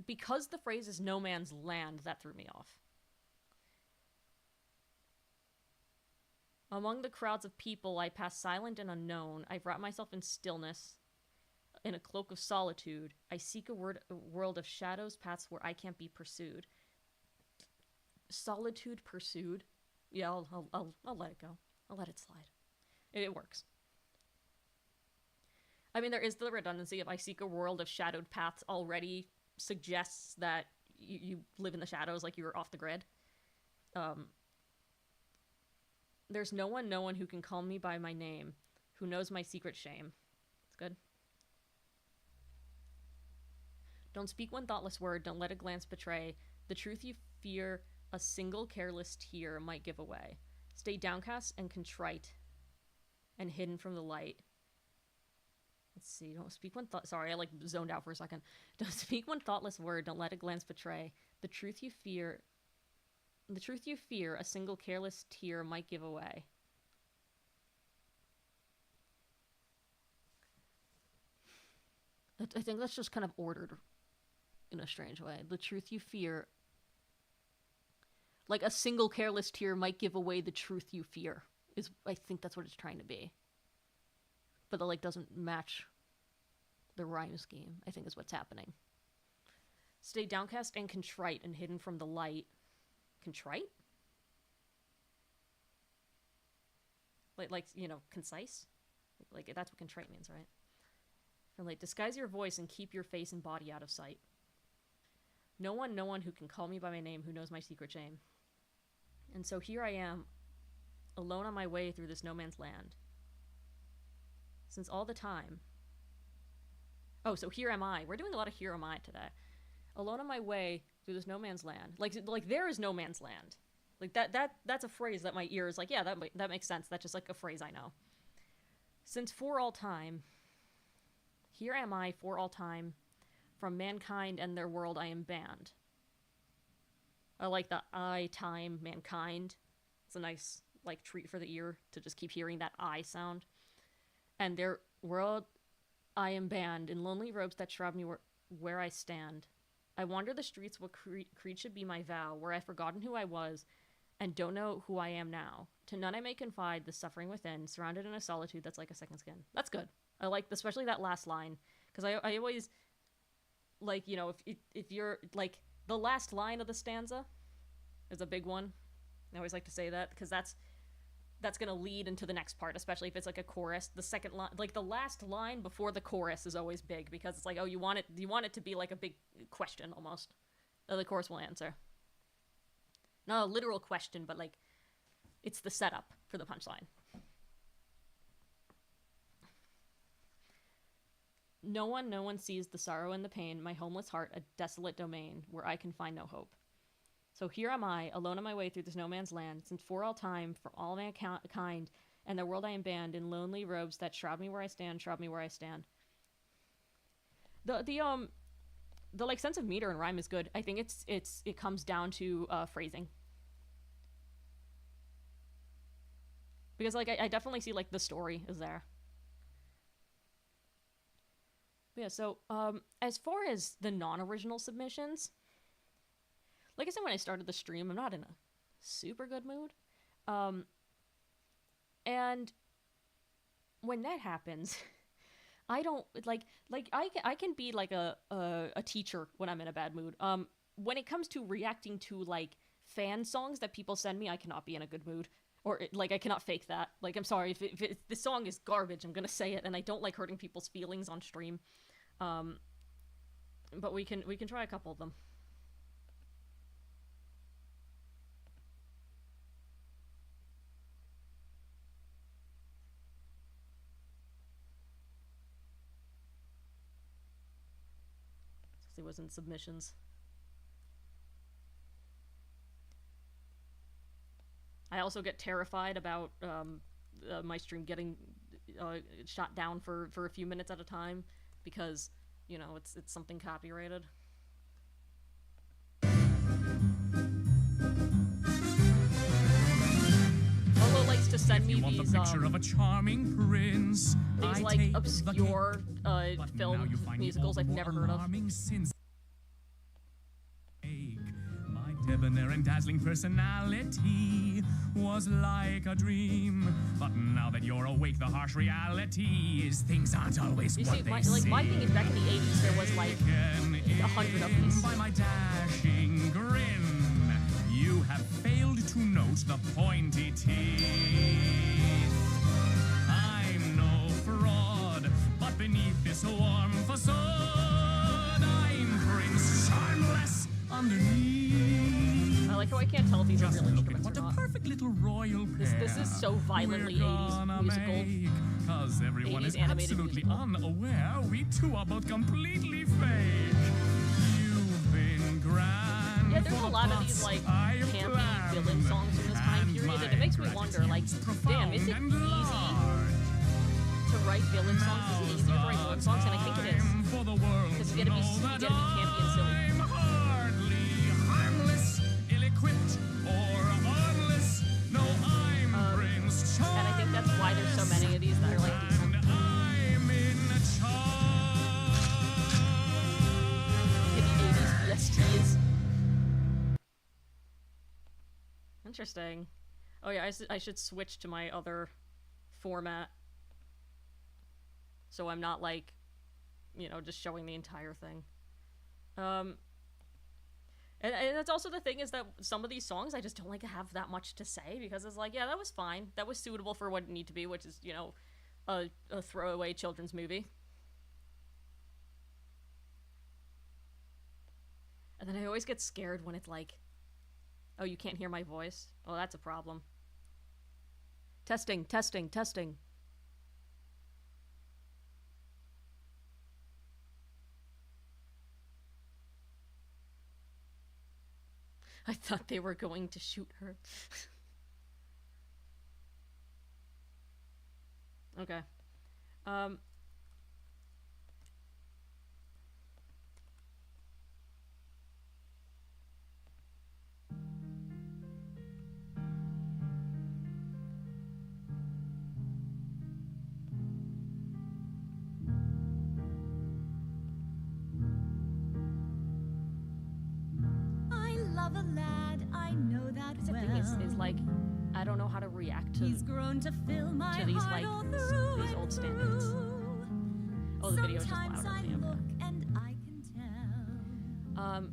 because the phrase is no man's land, that threw me off. Among the crowds of people, I pass silent and unknown. I've wrapped myself in stillness, in a cloak of solitude. I seek a world of shadows, paths where I can't be pursued. Solitude pursued? Yeah, I'll let it go. I'll let it slide. It works. I mean, there is the redundancy of I seek a world of shadowed paths already suggests that you live in the shadows, like you're off the grid. There's no one who can call me by my name, who knows my secret shame. It's good. Don't speak one thoughtless word, don't let a glance betray. The truth you fear, a single careless tear might give away. Stay downcast and contrite, and hidden from the light. Let's see, don't speak one thought. Sorry, I like zoned out for a second. Don't speak one thoughtless word, don't let a glance betray. The truth you fear, a single careless tear might give away. I think that's just kind of ordered in a strange way. The truth you fear, like a single careless tear might give away the truth you fear. I think that's what it's trying to be. But that like doesn't match the rhyme scheme, I think is what's happening. Stay downcast and contrite and hidden from the light. Contrite? Like concise? Like that's what contrite means, right? From like, disguise your voice and keep your face and body out of sight. No one who can call me by my name, who knows my secret shame. And so here I am, alone on my way through this no man's land. Since all the time... Oh, so here am I. We're doing a lot of here am I today. Alone on my way through this no man's land. Like there is no man's land. Like that's a phrase that my ear is like, yeah, that makes sense. That's just like a phrase I know. Since for all time, here am I for all time, from mankind and their world I am banned. I like the I, time, mankind. It's a nice like treat for the ear to just keep hearing that I sound. And their world I am banned, in lonely robes that shroud me where I stand. I wander the streets, what creed should be my vow, where I've forgotten who I was, and don't know who I am now. To none I may confide the suffering within, surrounded in a solitude that's like a second skin. That's good. I like, especially that last line, because I always, like, if you're, like, the last line of the stanza is a big one. I always like to say that, because that's going to lead into the next part, especially if it's like a chorus. The second line, like the last line before the chorus is always big, because it's like, oh, you want it to be like a big question almost. The chorus will answer. Not a literal question, but like it's the setup for the punchline. No one sees the sorrow and the pain, my homeless heart, a desolate domain where I can find no hope. So here am I, alone on my way through this no man's land, since for all time, for all mankind, and the world I am banned, in lonely robes that shroud me where I stand, shroud me where I stand. The like sense of meter and rhyme is good. I think it comes down to phrasing. Because like I definitely see like the story is there. But yeah, so as far as the non-original submissions, like I said when I started the stream, I'm not in a super good mood. And when that happens, I don't I can be like a teacher when I'm in a bad mood. When it comes to reacting to like fan songs that people send me, I cannot be in a good mood. Or like I cannot fake that. Like I'm sorry if the song is garbage, I'm gonna say it, and I don't like hurting people's feelings on stream. But we can try a couple of them. It was in submissions. I also get terrified about my stream getting shot down for a few minutes at a time because, you know, it's something copyrighted. Olo likes to send me these of a charming prince, these like obscure film musicals I've never heard of. My debonair and dazzling personality was like a dream, but now that you're awake, the harsh reality is things aren't always you what see, they my seem. thing is back in the 80s there was like 100 of these. By my dashing grin, you have failed to note the pointy teeth. I'm no fraud, but beneath this warm facade, I'm Prince Charmless underneath. I like how I can't tell if these are real instruments What or a not. perfect little royal pair. This is so violently 80s musical. Cause everyone 80s is animated absolutely musical. unaware we two are both completely fake. You've been grand. Yeah, there's for a the lot of plots these like I campy planned, villain songs from this time and period, my and it makes me wonder, like, damn, is it profound and easy large. to write villain songs? Is it easier to write villain songs? And I think it is. Because you gotta be campy and silly. I'm hardly harmless, ill-equipped, or armless. No, I'm Prince Charmless. And I think that's why there's so many of these that are like decent. And I'm in charge. In the 80s VSTs. Interesting. Oh yeah, I should switch to my other format. So I'm not like, you know, just showing the entire thing. And that's also the thing is that some of these songs I just don't like have that much to say because it's like, yeah, that was fine. That was suitable for what it needed to be, which is, you know, a throwaway children's movie. And then I always get scared when it's like, oh, you can't hear my voice? Oh, that's a problem. Testing, testing, testing. I thought they were going to shoot her. Okay. Love a lad, I know that That's the well. thing is like, I don't know how to react to He's grown to fill my these heart like all through these old and standards. through. Oh, the video is just Sometimes louder. I Yeah, look okay. and I can tell.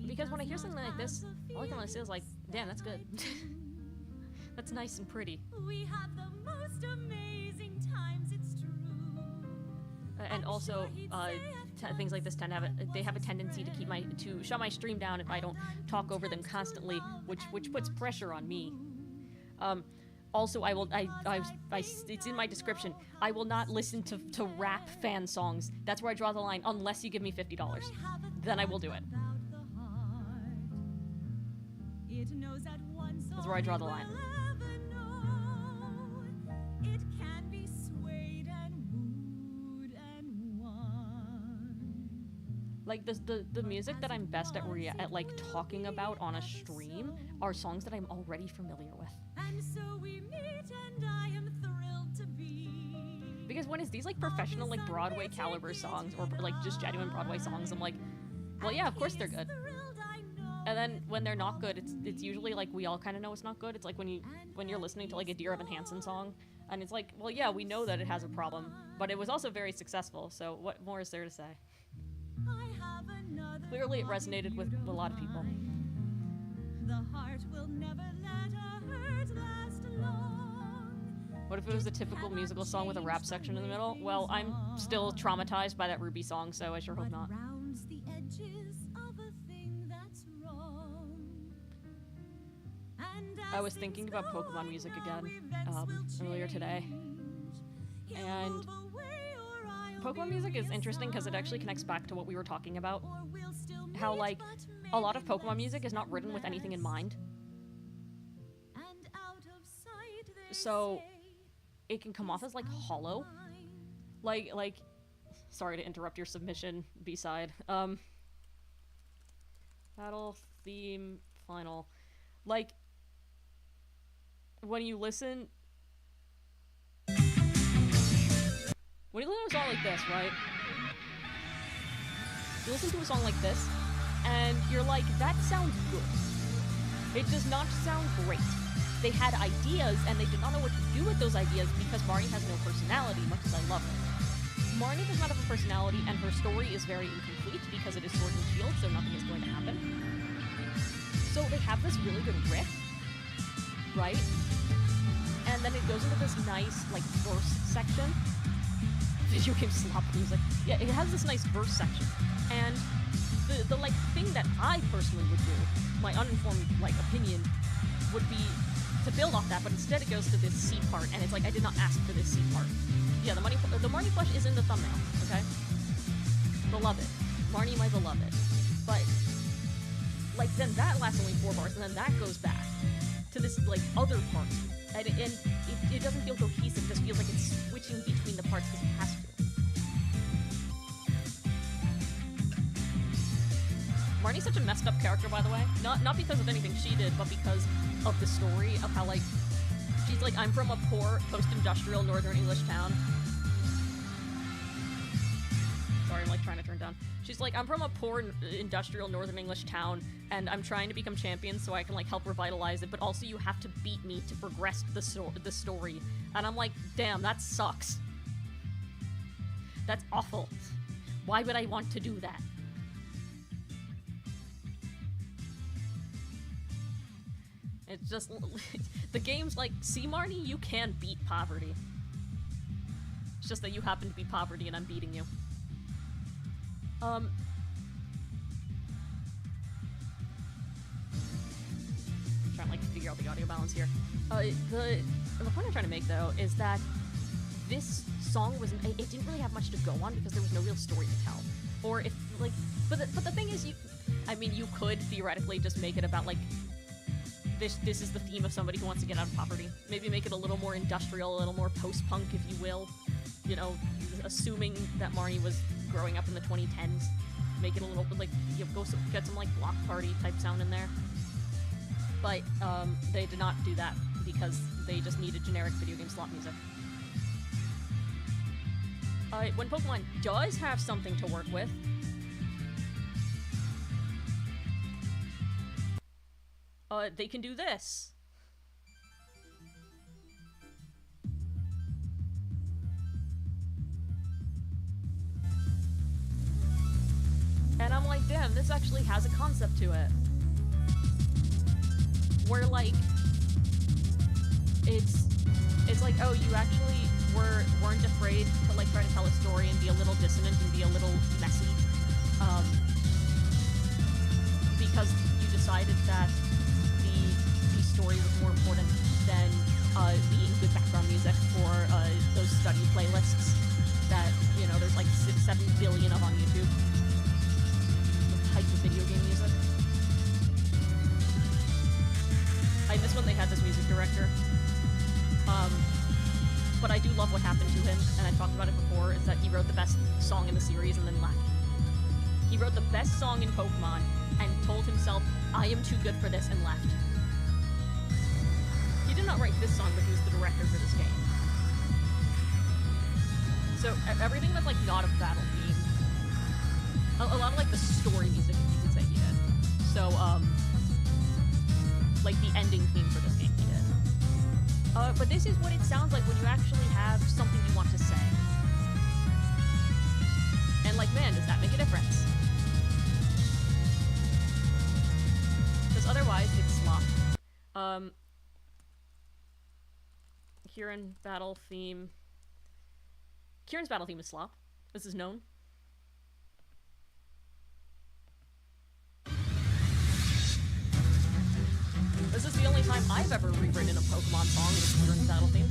Because when I hear something like this, all I can say is like, damn, that's good. That's nice and pretty. We have the most amazing times, it's true. And also, things like this tend to have they have a tendency to to shut my stream down if I don't talk over them constantly, which puts pressure on me. Also, it's in my description. I will not listen to rap fan songs. That's where I draw the line. Unless you give me $50, then I will do it. That's where I draw the line. It can be swayed and wooed and won. Like the music that I'm best at like talking about on a stream are songs that I'm already familiar with. And so we meet and I am thrilled to be. Because when it's these like professional like Broadway caliber songs or like just genuine Broadway songs, I'm like, well yeah, of course they're good. And then when they're not good, it's usually like we all kind of know it's not good. It's like when you're listening to like a Dear Evan Hansen song, and it's like, well, yeah, we know that it has a problem, but it was also very successful. So what more is there to say? Clearly, it resonated with a lot of people. The heart will never let a hurt last long. What if it was a typical musical song with a rap section in the middle? Well, I'm still traumatized by that Ruby song, so I sure hope not. Rounds the edges of a thing that's wrong. And I was thinking about Pokemon music again earlier today, and Pokemon music is interesting because it actually connects back to what we were talking about. How, like, a lot of Pokemon music is not written with anything in mind. So, it can come off as, like, hollow. Like, sorry to interrupt your submission, B-side. Battle, theme, final. Like, when you listen to a song like this, right? You listen to a song like this, and you're like, that sounds good. It does not sound great. They had ideas, and they did not know what to do with those ideas because Marnie has no personality, much as I love her. Marnie does not have a personality, and her story is very incomplete because it is Sword and Shield, so nothing is going to happen. So they have this really good riff, right? And then it goes into this nice, like, verse section. Video game slop music. Yeah, it has this nice verse section. And the like, thing that I personally would do, my uninformed, like, opinion, would be to build off that, but instead it goes to this C part, and it's like, I did not ask for this C part. Yeah, the Marnie plush is in the thumbnail, okay? Beloved. Marnie, my beloved. But, like, then that lasts only 4 bars, and then that goes back to this, like, other part. And it doesn't feel cohesive, it just feels like it's switching between the parts because it has to. Marnie's such a messed up character, by the way. Not because of anything she did, but because of the story of how, like, she's like, I'm from a poor, post-industrial northern English town. Sorry, I'm, like, trying to turn down. She's like, I'm from a poor, industrial northern English town, and I'm trying to become champion so I can, like, help revitalize it, but also you have to beat me to progress the story. And I'm like, damn, that sucks. That's awful. Why would I want to do that? It's just, the game's like, see, Marnie, you can beat poverty. It's just that you happen to be poverty and I'm beating you. Trying to, like, figure out the audio balance here. The point I'm trying to make, though, is that this song it didn't really have much to go on because there was no real story to tell. Or if, like, but the thing is, you could theoretically just make it about, like, this is the theme of somebody who wants to get out of poverty. Maybe make it a little more industrial, a little more post-punk, if you will. You know, assuming that Marnie was growing up in the 2010s. Make it a little bit, like, get some, like, block party type sound in there. But, they did not do that because they just needed generic video game slot music. When Pokemon does have something to work with, they can do this. And I'm like, damn, this actually has a concept to it. Where, like, it's like, oh, you actually weren't afraid to, like, try to tell a story and be a little dissonant and be a little messy. Because you decided that the story was more important than being good background music for those study playlists that, you know, there's like 7 billion of on YouTube. The type of video game music. In this one they had this music director. But I do love what happened to him, and I talked about it before, is that he wrote the best song in the series and then left. He wrote the best song in Pokemon and told himself, I am too good for this, and left. He did not write this song, but he was the director for this game. So everything that's, like, not a battle theme. A lot of, like, the story music, you could say he did. also, like, the ending theme for this game he did. But this is what it sounds like when you actually have something you want to say. And, like, man, does that make a difference? Because otherwise, it's slop. Kieran's battle theme is slop. This is known. This is the only time I've ever rewritten a Pokemon song with Kieran's battle theme.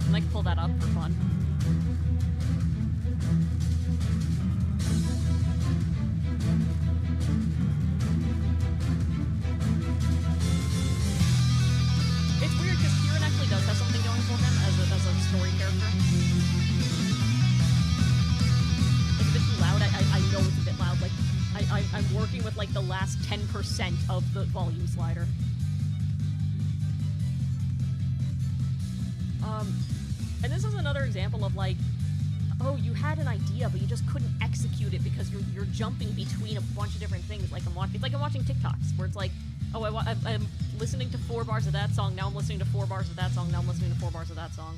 I might pull that up for fun. It's weird because Kieran actually does have something going for him as a story character. It's a bit too loud. I know it's a bit loud. Like, I'm working with, like, the last 10% of the volume slider. And this is another example of, like, oh, you had an idea, but you just couldn't execute it because you're jumping between a bunch of different things. Like, it's like I'm watching TikToks, where it's like, oh, I'm listening to 4 bars of that song, now I'm listening to 4 bars of that song, now I'm listening to 4 bars of that song.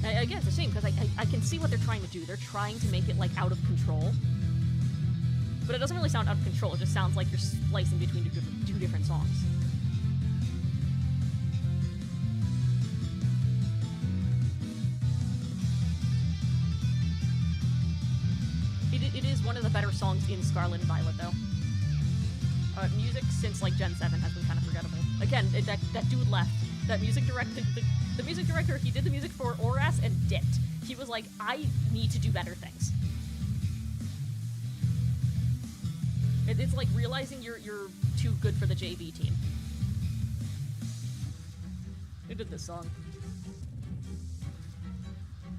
Again, it's a shame, because I can see what they're trying to do. They're trying to make it, like, out of control. But it doesn't really sound out of control, it just sounds like you're splicing between two different songs. It is one of the better songs in Scarlet and Violet, though. Music since, like, Gen 7 has been kind of forgettable. Again, that dude left. That music director, the music director, he did the music for Oras and dipped. He was like, I need to do better things. It's like realizing you're too good for the JV team. Who did this song?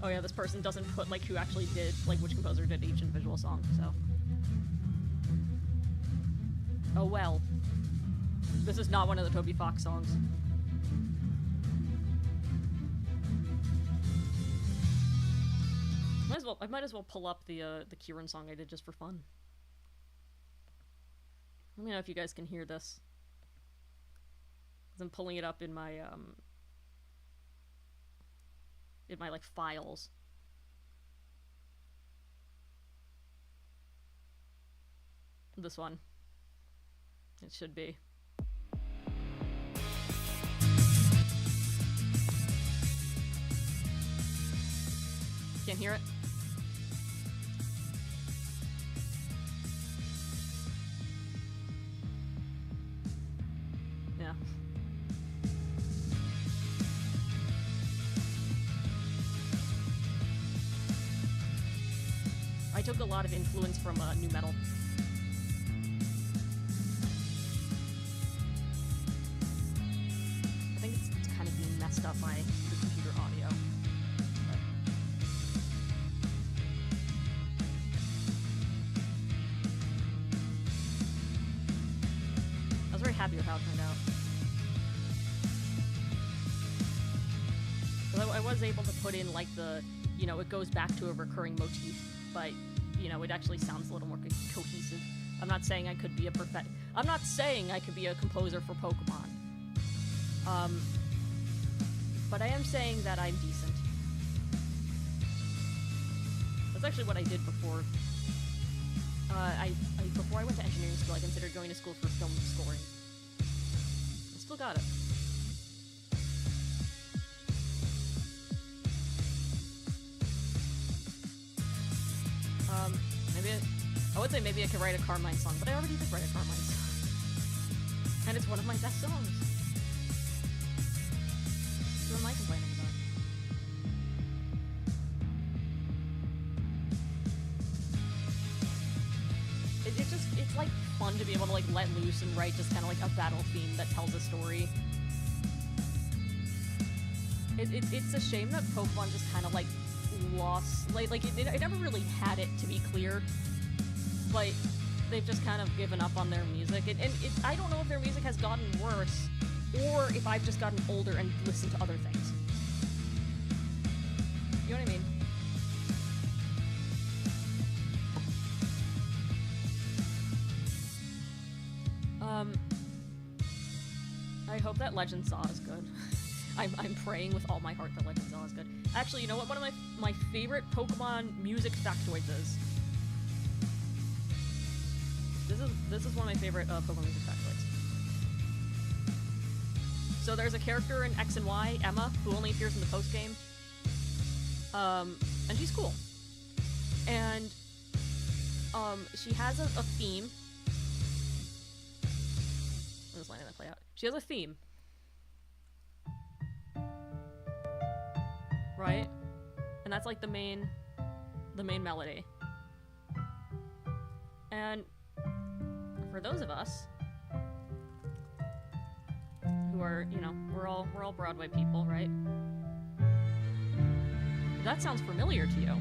Oh yeah, this person doesn't put, like, who actually did, like, which composer did each individual song, so. Oh well. This is not one of the Toby Fox songs. I might as well pull up the Kieran song I did just for fun. Let me know if you guys can hear this. 'Cause I'm pulling it up in my, like, files. This one. It should be. Can't hear it? Yeah. I took a lot of influence from nu metal. I think it's kind of being messed up by the computer audio. But. I was very happy with how it turned out. Because I was able to put in, like, the, you know, it goes back to a recurring motif, but, you know, it actually sounds a little more cohesive. I'm not saying I could be I'm not saying I could be a composer for Pokemon. But I am saying that I'm decent. That's actually what I did before. Before I went to engineering school, I considered going to school for film scoring. I still got it. I would say maybe I could write a Carmine song, but I already did write a Carmine song. And it's one of my best songs. So what am I complaining about? It's like fun to be able to, like, let loose and write just kind of like a battle theme that tells a story. It's a shame that Pokemon just kind of, like, lost, like it never really had it, to be clear, but they've just kind of given up on their music, and I don't know if their music has gotten worse, or if I've just gotten older and listened to other things. You know what I mean? hope that Legend Saw is good. I'm praying with all my heart that Legend Saw is good. Actually, you know what? One of my favorite Pokemon music factoids is. This is one of my favorite Pokemon music factoids. So there's a character in X and Y, Emma, who only appears in the post game. And she's cool. And she has a theme. I'm just letting that play out. She has a theme. Right? And that's like the main melody. And for those of us who are, you know, we're all Broadway people, right? If that sounds familiar to you.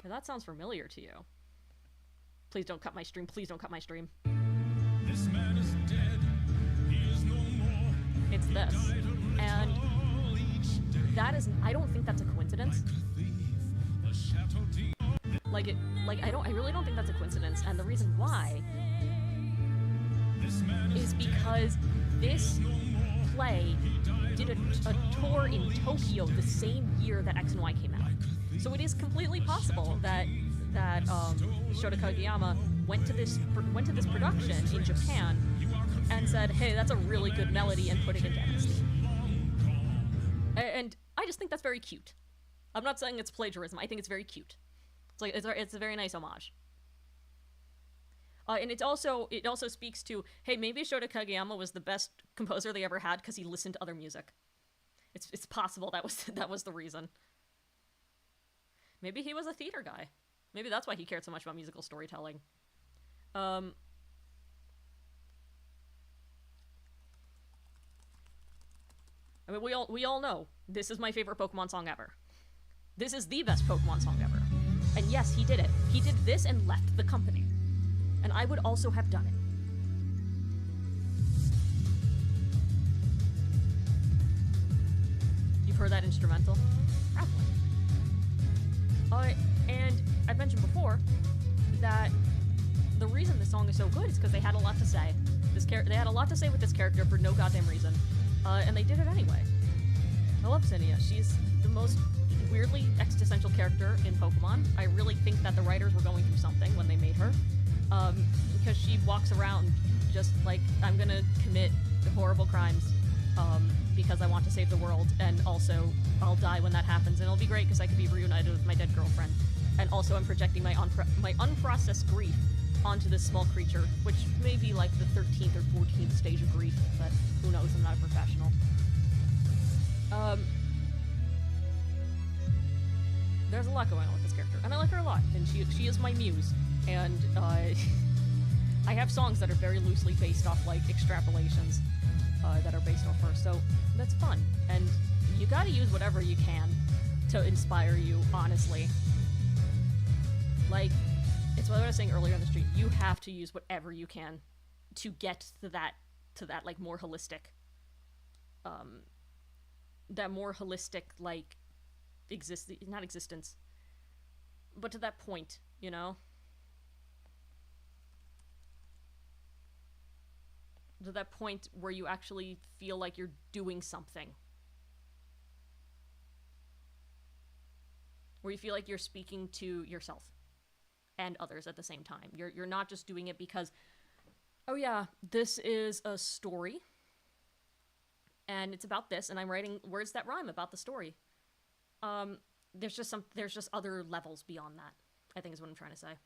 If that sounds familiar to you. Please don't cut my stream. Please don't cut my stream. This man is dead. He is no more. It's this. And that is, I don't think that's a coincidence. I really don't think that's a coincidence. And the reason why is because this play did a tour in Tokyo the same year that X and Y came out. So it is completely possible that Shota Kageyama went to this production in Japan and said, hey, that's a really good melody, and put it into MSD. And I just think that's very cute. I'm not saying it's plagiarism. I think it's very cute. It's a very nice homage. And it also speaks to, hey, maybe Shota Kageyama was the best composer they ever had because he listened to other music. It's possible that was the reason. Maybe he was a theater guy. Maybe that's why he cared so much about musical storytelling. I mean, we all know this is my favorite Pokemon song ever. This is the best Pokemon song ever. And yes, he did it. He did this and left the company. And I would also have done it. You've heard that instrumental? Probably. And I've mentioned before that the reason this song is so good is because they had a lot to say. They had a lot to say with this character for no goddamn reason. And they did it anyway. I love Zinnia. She's the most weirdly existential character in Pokemon. I really think that the writers were going through something when they made her. Because she walks around just like, I'm gonna commit horrible crimes because I want to save the world, and also I'll die when that happens, and it'll be great because I could be reunited with my dead girlfriend. And also I'm projecting my unprocessed grief onto this small creature, which may be like the 13th or 14th stage of grief, but who knows, I'm not a professional. There's a lot going on with this character, and I like her a lot, and she is my muse, and I have songs that are very loosely based off, like, extrapolations that are based off her, so that's fun, and you gotta use whatever you can to inspire you, honestly. Like, it's what I was saying earlier on the stream, you have to use whatever you can to get to that, like, more holistic, like, not existence, but to that point, you know? To that point where you actually feel like you're doing something. Where you feel like you're speaking to yourself and others at the same time. You're not just doing it because, oh yeah, this is a story, and it's about this, and I'm writing words that rhyme about the story. There's just other levels beyond that, I think is what I'm trying to say.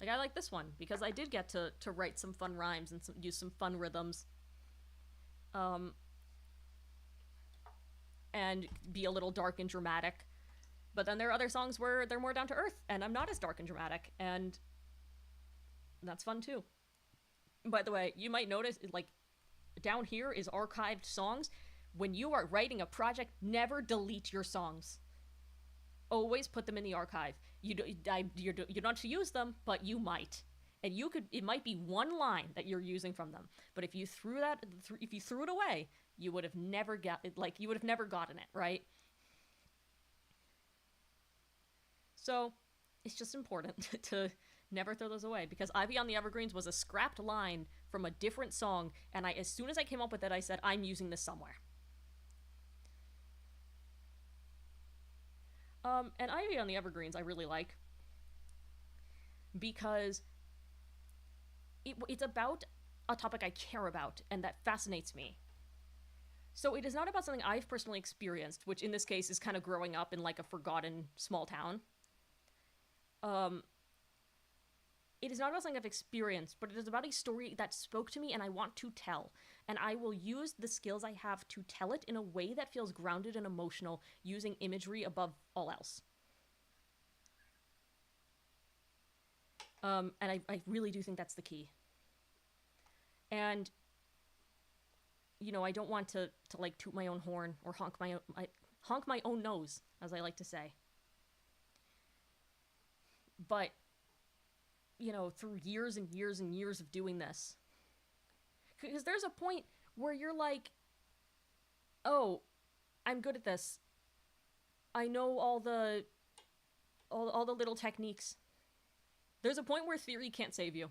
Like, I like this one, because I did get to write some fun rhymes and use some fun rhythms. And be a little dark and dramatic. But then there are other songs where they're more down to earth, and I'm not as dark and dramatic, and that's fun too. By the way, you might notice, like, down here is archived songs. When you are writing a project, never delete your songs. Always put them in the archive. You're not to use them, but you might. And it might be one line that you're using from them. But if you threw it away, you would have never gotten it, right? So it's just important to never throw those away, because Ivy on the Evergreens was a scrapped line from a different song, and as soon as I came up with it, I said, I'm using this somewhere. And Ivy on the Evergreens I really like, because it's about a topic I care about and that fascinates me. So it is not about something I've personally experienced, which in this case is kind of growing up in like a forgotten small town. It is not about something I've experienced, but it is about a story that spoke to me and I want to tell. And I will use the skills I have to tell it in a way that feels grounded and emotional, using imagery above all else. And I really do think that's the key. And, you know, I don't want to like toot my own horn or honk my own nose, as I like to say. But, you know, through years and years and years of doing this, because there's a point where you're like, oh, I'm good at this. I know all the little techniques. There's a point where theory can't save you.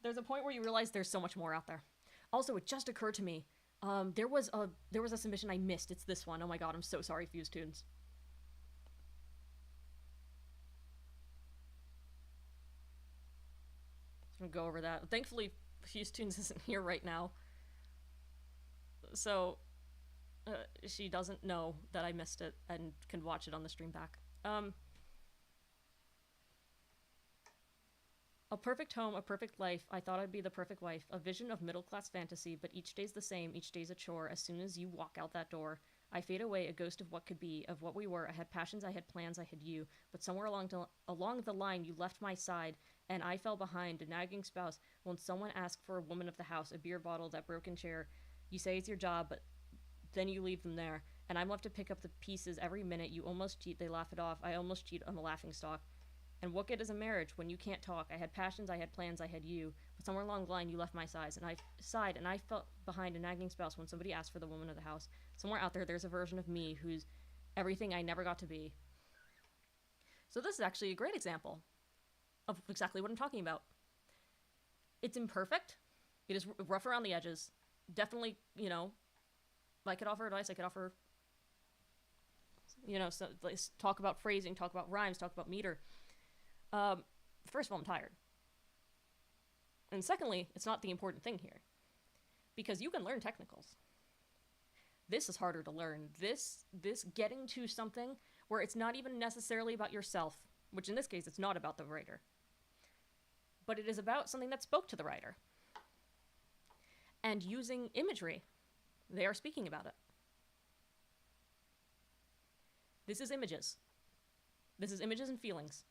There's a point where you realize there's so much more out there. Also, it just occurred to me, there was a submission I missed. It's this one. Oh my god, I'm so sorry, Fuse Tunes. I'm gonna go over that. Thankfully, Fuse Tunes isn't here right now, so she doesn't know that I missed it and can watch it on the stream back. A perfect home, a perfect life. I thought I'd be the perfect wife. A vision of middle-class fantasy, but each day's the same. Each day's a chore. As soon as you walk out that door, I fade away, a ghost of what could be, of what we were. I had passions, I had plans, I had you. But somewhere along the line, you left my side, and I fell behind, a nagging spouse. When someone asked for a woman of the house, a beer bottle, that broken chair, you say it's your job, but then you leave them there. And I'm left to pick up the pieces every minute. You almost cheat, they laugh it off. I almost cheat, I'm a laughingstock. And what good is a marriage when you can't talk? I had passions, I had plans, I had you. But somewhere along the line, you left my side, and I fell behind a nagging spouse when somebody asked for the woman of the house. Somewhere out there, there's a version of me who's everything I never got to be. So this is actually a great example of exactly what I'm talking about. It's imperfect. It is rough around the edges. Definitely, you know, I could offer advice, I could offer, you know, so, let's talk about phrasing, talk about rhymes, talk about meter. First of all, I'm tired. And secondly, it's not the important thing here. Because you can learn technicals. This is harder to learn. This getting to something where it's not even necessarily about yourself, which in this case, it's not about the writer. But it is about something that spoke to the writer. And using imagery, they are speaking about it. This is images. This is images and feelings.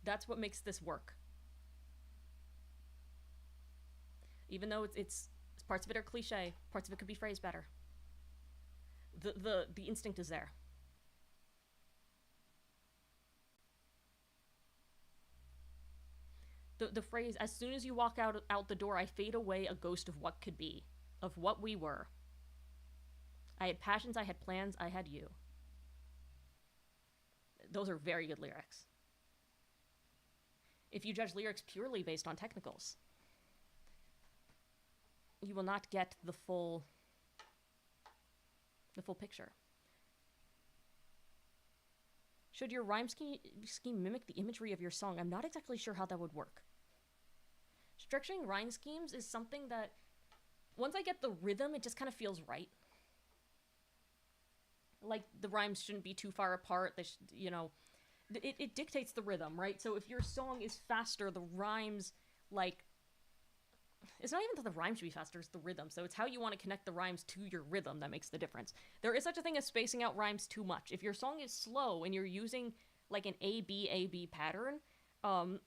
That's what makes this work. Even though it's parts of it are cliche, parts of it could be phrased better. The instinct is there. The phrase, as soon as you walk out the door, I fade away, a ghost of what could be, of what we were. I had passions, I had plans, I had you. Those are very good lyrics. If you judge lyrics purely based on technicals, you will not get the full picture. Should your rhyme scheme mimic the imagery of your song? I'm not exactly sure how that would work. Structuring rhyme schemes is something that, once I get the rhythm, it just kind of feels right. Like, the rhymes shouldn't be too far apart. They should, you know, it dictates the rhythm, right? So if your song is faster, the rhymes, like, it's not even that the rhyme should be faster, it's the rhythm. So it's how you want to connect the rhymes to your rhythm that makes the difference. There is such a thing as spacing out rhymes too much. If your song is slow and you're using, like, an A-B pattern, and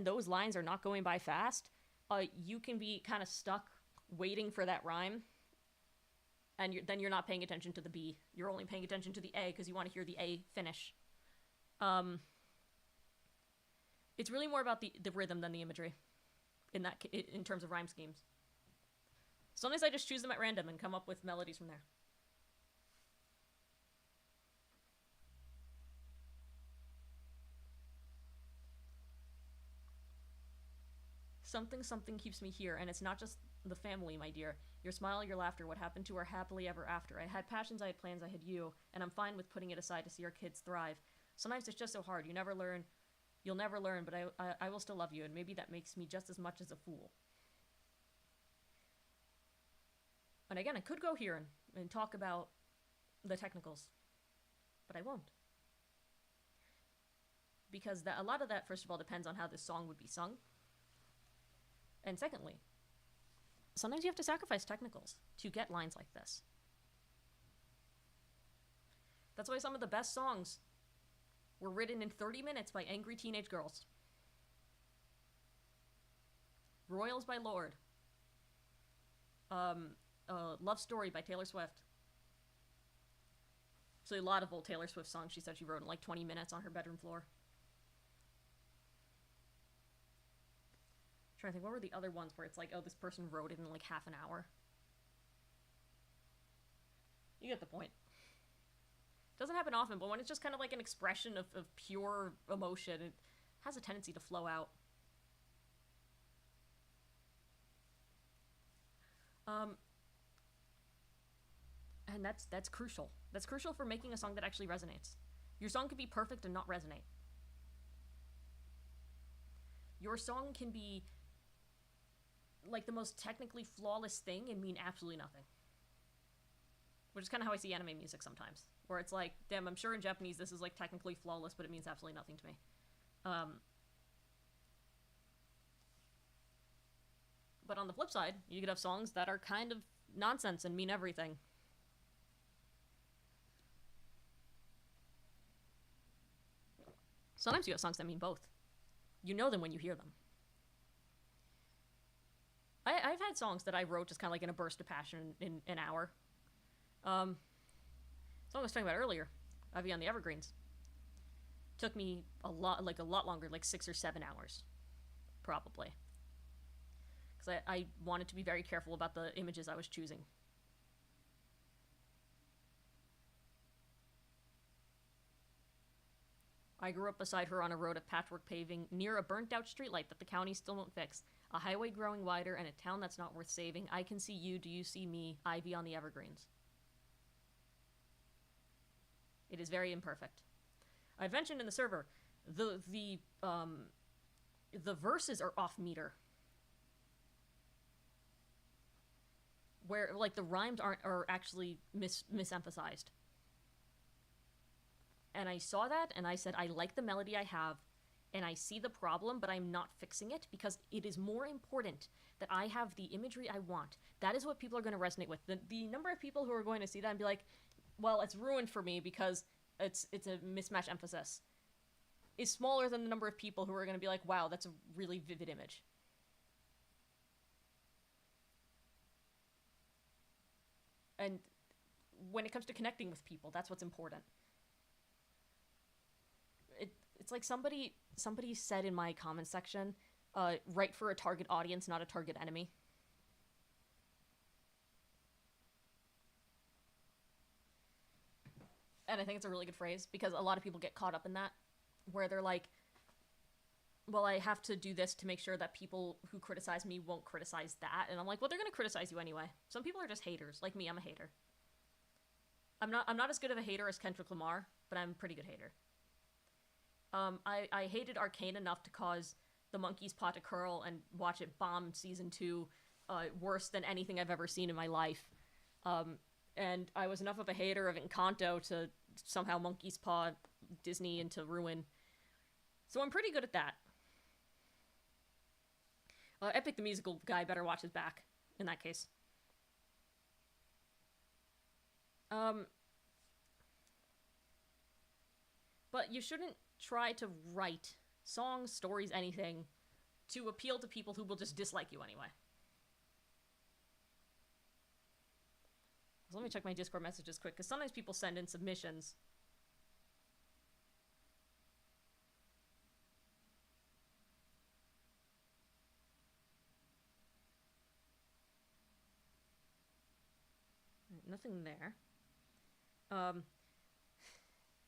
those lines are not going by fast, you can be kind of stuck waiting for that rhyme, and then you're not paying attention to the B. You're only paying attention to the A because you want to hear the A finish. It's really more about the rhythm than the imagery in terms of rhyme schemes. Sometimes I just choose them at random and come up with melodies from there. Something, something keeps me here, and it's not just the family, my dear. Your smile, your laughter, what happened to our happily ever after. I had passions, I had plans, I had you, and I'm fine with putting it aside to see our kids thrive. Sometimes it's just so hard. You'll never learn, but I will still love you, and maybe that makes me just as much as a fool. And again, I could go here and talk about the technicals, but I won't. Because a lot of that, first of all, depends on how this song would be sung. And secondly, sometimes you have to sacrifice technicals to get lines like this. That's why some of the best songs were written in 30 minutes by angry teenage girls. Royals by Lorde. Love Story by Taylor Swift. So a lot of old Taylor Swift songs she said she wrote in like 20 minutes on her bedroom floor. I'm trying to think, what were the other ones where it's like, oh, this person wrote it in like half an hour? You get the point. Doesn't happen often, but when it's just kind of like an expression of pure emotion, it has a tendency to flow out. And that's crucial. That's crucial for making a song that actually resonates. Your song could be perfect and not resonate. Your song can be like the most technically flawless thing and mean absolutely nothing. Which is kind of how I see anime music sometimes. Where it's like, damn, I'm sure in Japanese this is like technically flawless, but it means absolutely nothing to me. But on the flip side, you could have songs that are kind of nonsense and mean everything. Sometimes you have songs that mean both. You know them when you hear them. I've had songs that I wrote just kind of like in a burst of passion in an hour. Song I was talking about earlier, Ivy on the Evergreens. Took me a lot longer, like 6 or 7 hours, probably. Because I wanted to be very careful about the images I was choosing. I grew up beside her on a road of patchwork paving, near a burnt-out streetlight that the county still won't fix. A highway growing wider and a town that's not worth saving. I can see you, do you see me? Ivy on the Evergreens. It is very imperfect. I've mentioned in the server, the verses are off meter. Where, like, the rhymes are actually misemphasized. And I saw that, and I said, I like the melody I have, and I see the problem, but I'm not fixing it, because it is more important that I have the imagery I want. That is what people are going to resonate with. The number of people who are going to see that and be like, well, it's ruined for me because it's a mismatched emphasis, is smaller than the number of people who are going to be like, wow, that's a really vivid image. And when it comes to connecting with people, that's what's important. It's like somebody said in my comment section, write for a target audience, not a target enemy. And I think it's a really good phrase, because a lot of people get caught up in that, where they're like, well, I have to do this to make sure that people who criticize me won't criticize that. And I'm like, well, they're going to criticize you anyway. Some people are just haters. Like me, I'm a hater. I'm not as good of a hater as Kendrick Lamar, but I'm a pretty good hater. I hated Arcane enough to cause the Monkey's Paw to curl and watch it bomb season 2 worse than anything I've ever seen in my life. And I was enough of a hater of Encanto to somehow Monkey's Paw Disney into ruin. So I'm pretty good at that. Epic the Musical guy better watch his back in that case. But you shouldn't try to write songs, stories, anything to appeal to people who will just dislike you anyway. So let me check my Discord messages quick, because sometimes people send in submissions. Nothing there.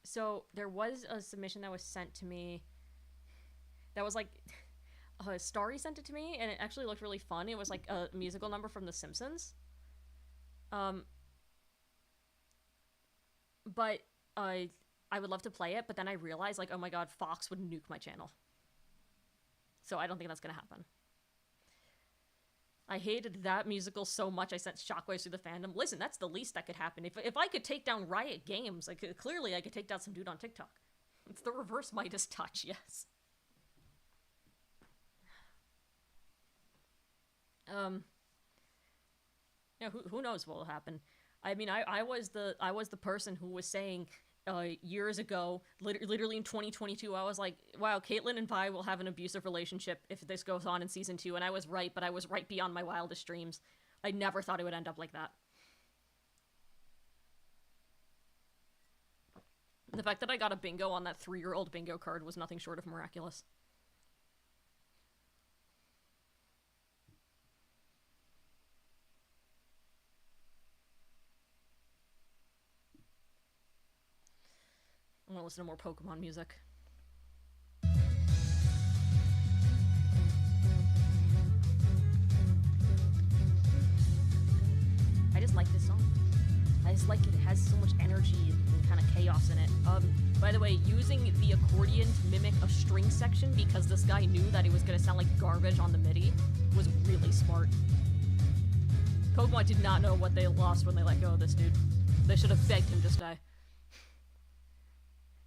So there was a submission that was sent to me that was like Starry sent it to me, and it actually looked really fun. It was like a musical number from The Simpsons. But I would love to play it, but then I realized, like, oh my god, Fox would nuke my channel. So I don't think that's gonna happen. I hated that musical so much I sent shockwaves through the fandom. Listen, that's the least that could happen. If I could take down Riot Games, clearly I could take down some dude on TikTok. It's the reverse Midas touch, yes. Yeah, who knows what will happen? I mean, I was the person who was saying years ago, literally in 2022, I was like, wow, Caitlyn and Vi will have an abusive relationship if this goes on in season 2, and I was right, but I was right beyond my wildest dreams. I never thought it would end up like that. The fact that I got a bingo on that 3-year-old bingo card was nothing short of miraculous. I want to listen to more Pokemon music. I just like this song. I just like it. It has so much energy and kind of chaos in it. By the way, using the accordion to mimic a string section because this guy knew that it was going to sound like garbage on the MIDI was really smart. Pokemon did not know what they lost when they let go of this dude. They should have begged him to stay.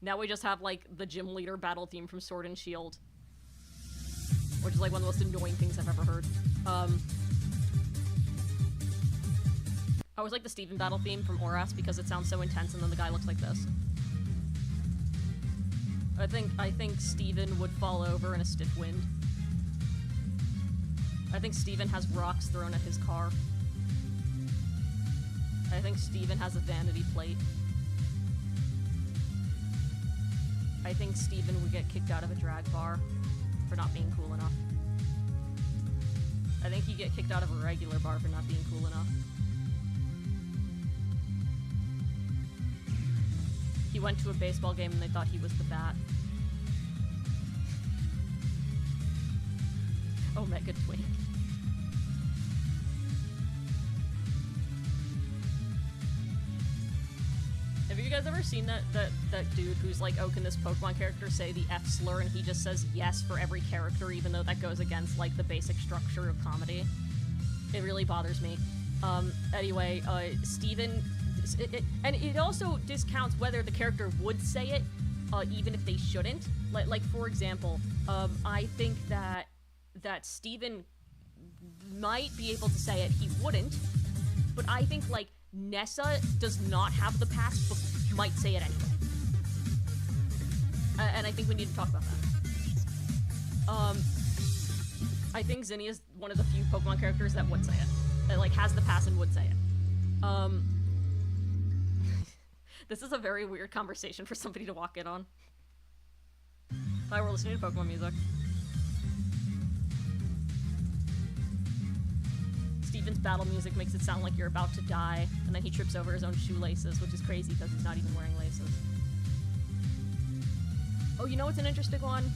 Now we just have, like, the gym leader battle theme from Sword and Shield. Which is, like, one of the most annoying things I've ever heard. I always like the Steven battle theme from Oras because it sounds so intense and then the guy looks like this. I think Steven would fall over in a stiff wind. I think Steven has rocks thrown at his car. I think Steven has a vanity plate. I think Steven would get kicked out of a drag bar for not being cool enough. I think he'd get kicked out of a regular bar for not being cool enough. He went to a baseball game and they thought he was the bat. Omega Twink. Have you guys ever seen that dude who's like, oh, can this Pokemon character say the F slur, and he just says yes for every character, even though that goes against, like, the basic structure of comedy? It really bothers me. Anyway, Steven... and it also discounts whether the character would say it, even if they shouldn't. Like, for example, I think that Steven might be able to say it, he wouldn't, but I think, like, Nessa does not have the past, but might say it anyway. And I think we need to talk about that. I think Zinnia is one of the few Pokemon characters that would say it. That, like, has the past and would say it. This is a very weird conversation for somebody to walk in on. Hi, we're listening to Pokemon music. Steven's battle music makes it sound like you're about to die, and then he trips over his own shoelaces, which is crazy because he's not even wearing laces. Oh, you know what's an interesting one?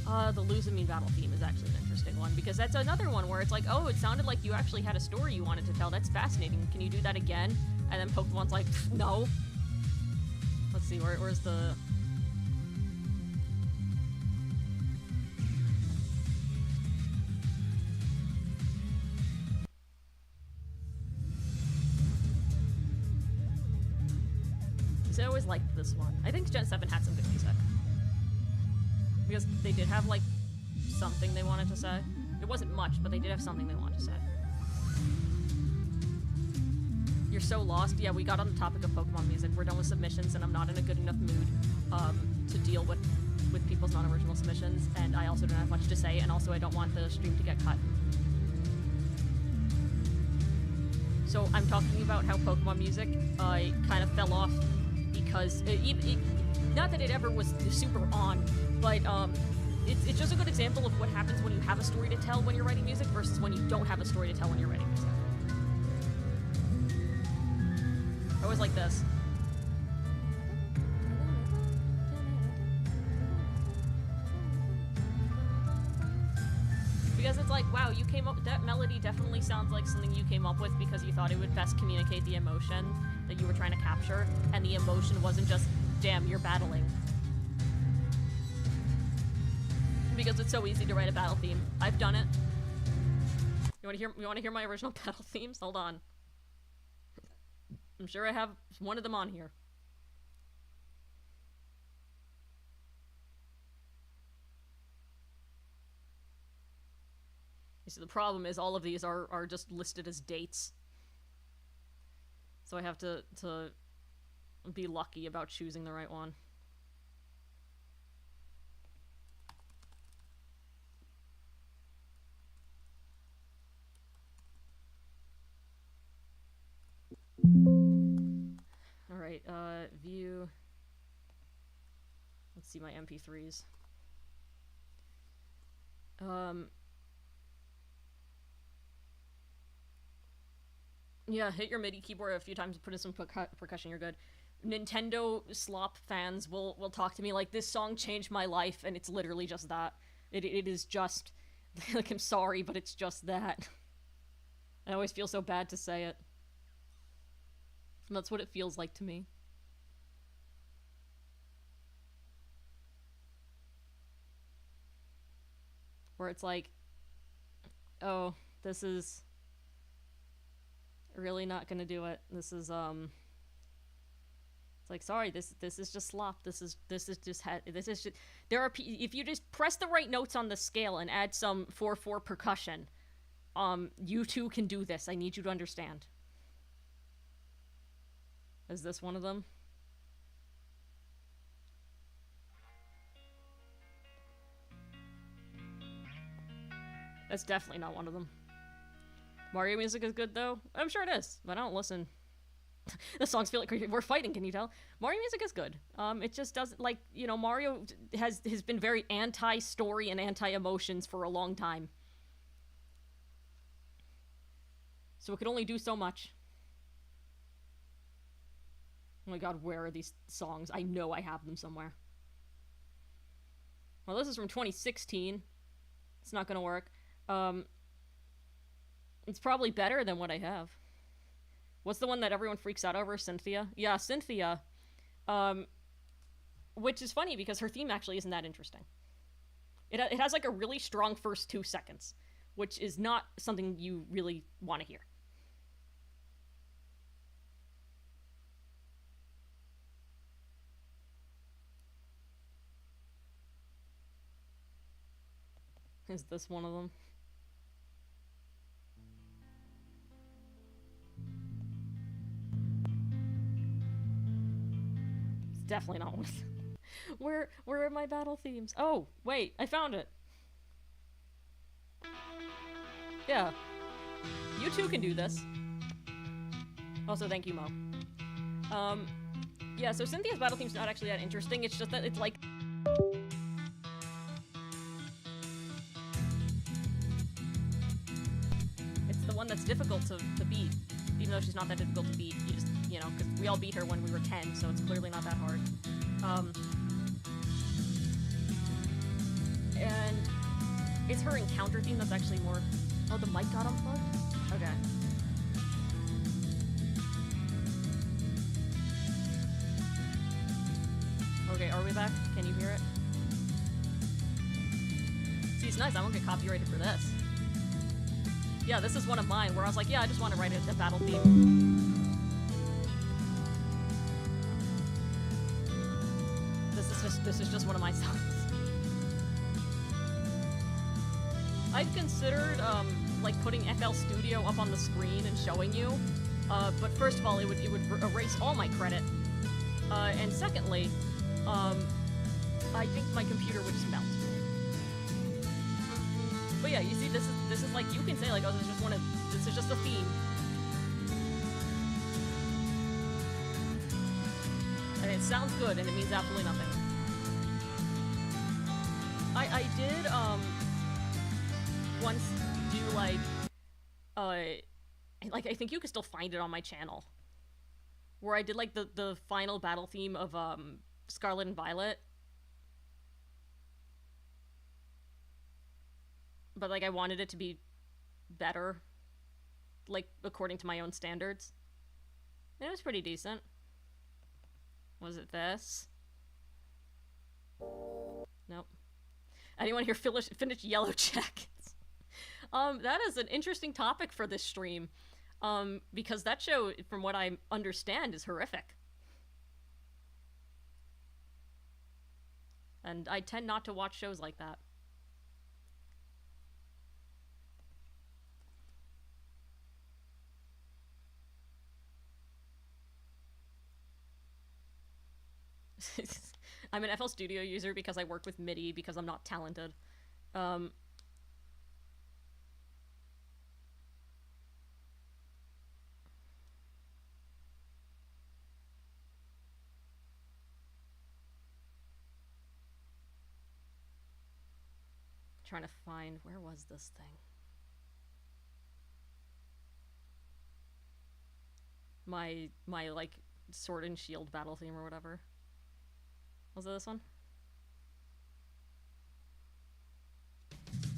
The Luzamine battle theme is actually an interesting one, because that's another one where it's like, oh, it sounded like you actually had a story you wanted to tell. That's fascinating. Can you do that again? And then Pokemon's like, no. Let's see, where's the... I always liked this one. I think Gen 7 had some good music. Because they did have, like, something they wanted to say. It wasn't much, but they did have something they wanted to say. You're so lost. Yeah, we got on the topic of Pokemon music. We're done with submissions, and I'm not in a good enough mood to deal with people's non-original submissions, and I also don't have much to say, and also I don't want the stream to get cut. So I'm talking about how Pokemon music kind of fell off because not that it ever was super on, but it's just a good example of what happens when you have a story to tell when you're writing music versus when you don't have a story to tell when you're writing music. I always like this. Because it's like, wow, you came up, that melody definitely sounds like something you came up with because you thought it would best communicate the emotion that you were trying to capture, and the emotion wasn't just, damn, you're battling. Because it's so easy to write a battle theme. I've done it. You wanna hear my original battle themes? Hold on. I'm sure I have one of them on here. So the problem is all of these are just listed as dates. So I have to be lucky about choosing the right one. Alright, view. Let's see my MP3s. Yeah, hit your MIDI keyboard a few times, put in some percussion, you're good. Nintendo slop fans will talk to me like, this song changed my life, and it's literally just that. It is just, like, I'm sorry, but it's just that. I always feel so bad to say it. And that's what it feels like to me. Where it's like, oh, this is really not gonna do it. This is it's like, sorry, this is just slop. This is just there are if you just press the right notes on the scale and add some 4/4 percussion, you too can do this. I need you to understand. Is this one of them? That's definitely not one of them. Mario music is good, though. I'm sure it is, but I don't listen. The songs feel like we're fighting, can you tell? Mario music is good. It just doesn't, like, you know, Mario has been very anti-story and anti-emotions for a long time. So it could only do so much. Oh my god, where are these songs? I know I have them somewhere. Well, this is from 2016. It's not gonna work. It's probably better than what I have. What's the one that everyone freaks out over? Cynthia? Yeah, Cynthia. Which is funny because her theme actually isn't that interesting. It has like a really strong first 2 seconds, which is not something you really want to hear. Is this one of them? It's definitely not one of them. Where are my battle themes? Oh, wait, I found it. Yeah. You too can do this. Also, thank you, Mo. Yeah, so Cynthia's battle theme's not actually that interesting, it's just that it's like... one that's difficult to beat, even though she's not that difficult to beat. You just, you know, because we all beat her when we were 10, so it's clearly not that hard. And it's her encounter theme that's actually more... Oh, the mic got unplugged? Okay. Okay, are we back? Can you hear it? See, it's nice, I won't get copyrighted for this. Yeah, this is one of mine, where I was like, yeah, I just want to write a battle theme. This is just one of my songs. I've considered, like, putting FL Studio up on the screen and showing you, but first of all, it would erase all my credit, and secondly, I think my computer would just melt. But yeah, you see, this is like, you can say like, oh, this is just a theme. And it sounds good, and it means absolutely nothing. I did, once do like, I think you can still find it on my channel. Where I did like the final battle theme of, Scarlet and Violet. but like I wanted it to be better, like according to my own standards. And it was pretty decent. Was it this? Nope. Anyone here finish Yellow Jackets? That is an interesting topic for this stream. Because that show, from what I understand, is horrific. And I tend not to watch shows like that. I'm an FL Studio user because I work with MIDI because I'm not talented. Trying to find, where was this thing? My like Sword and Shield battle theme or whatever. Was it this one?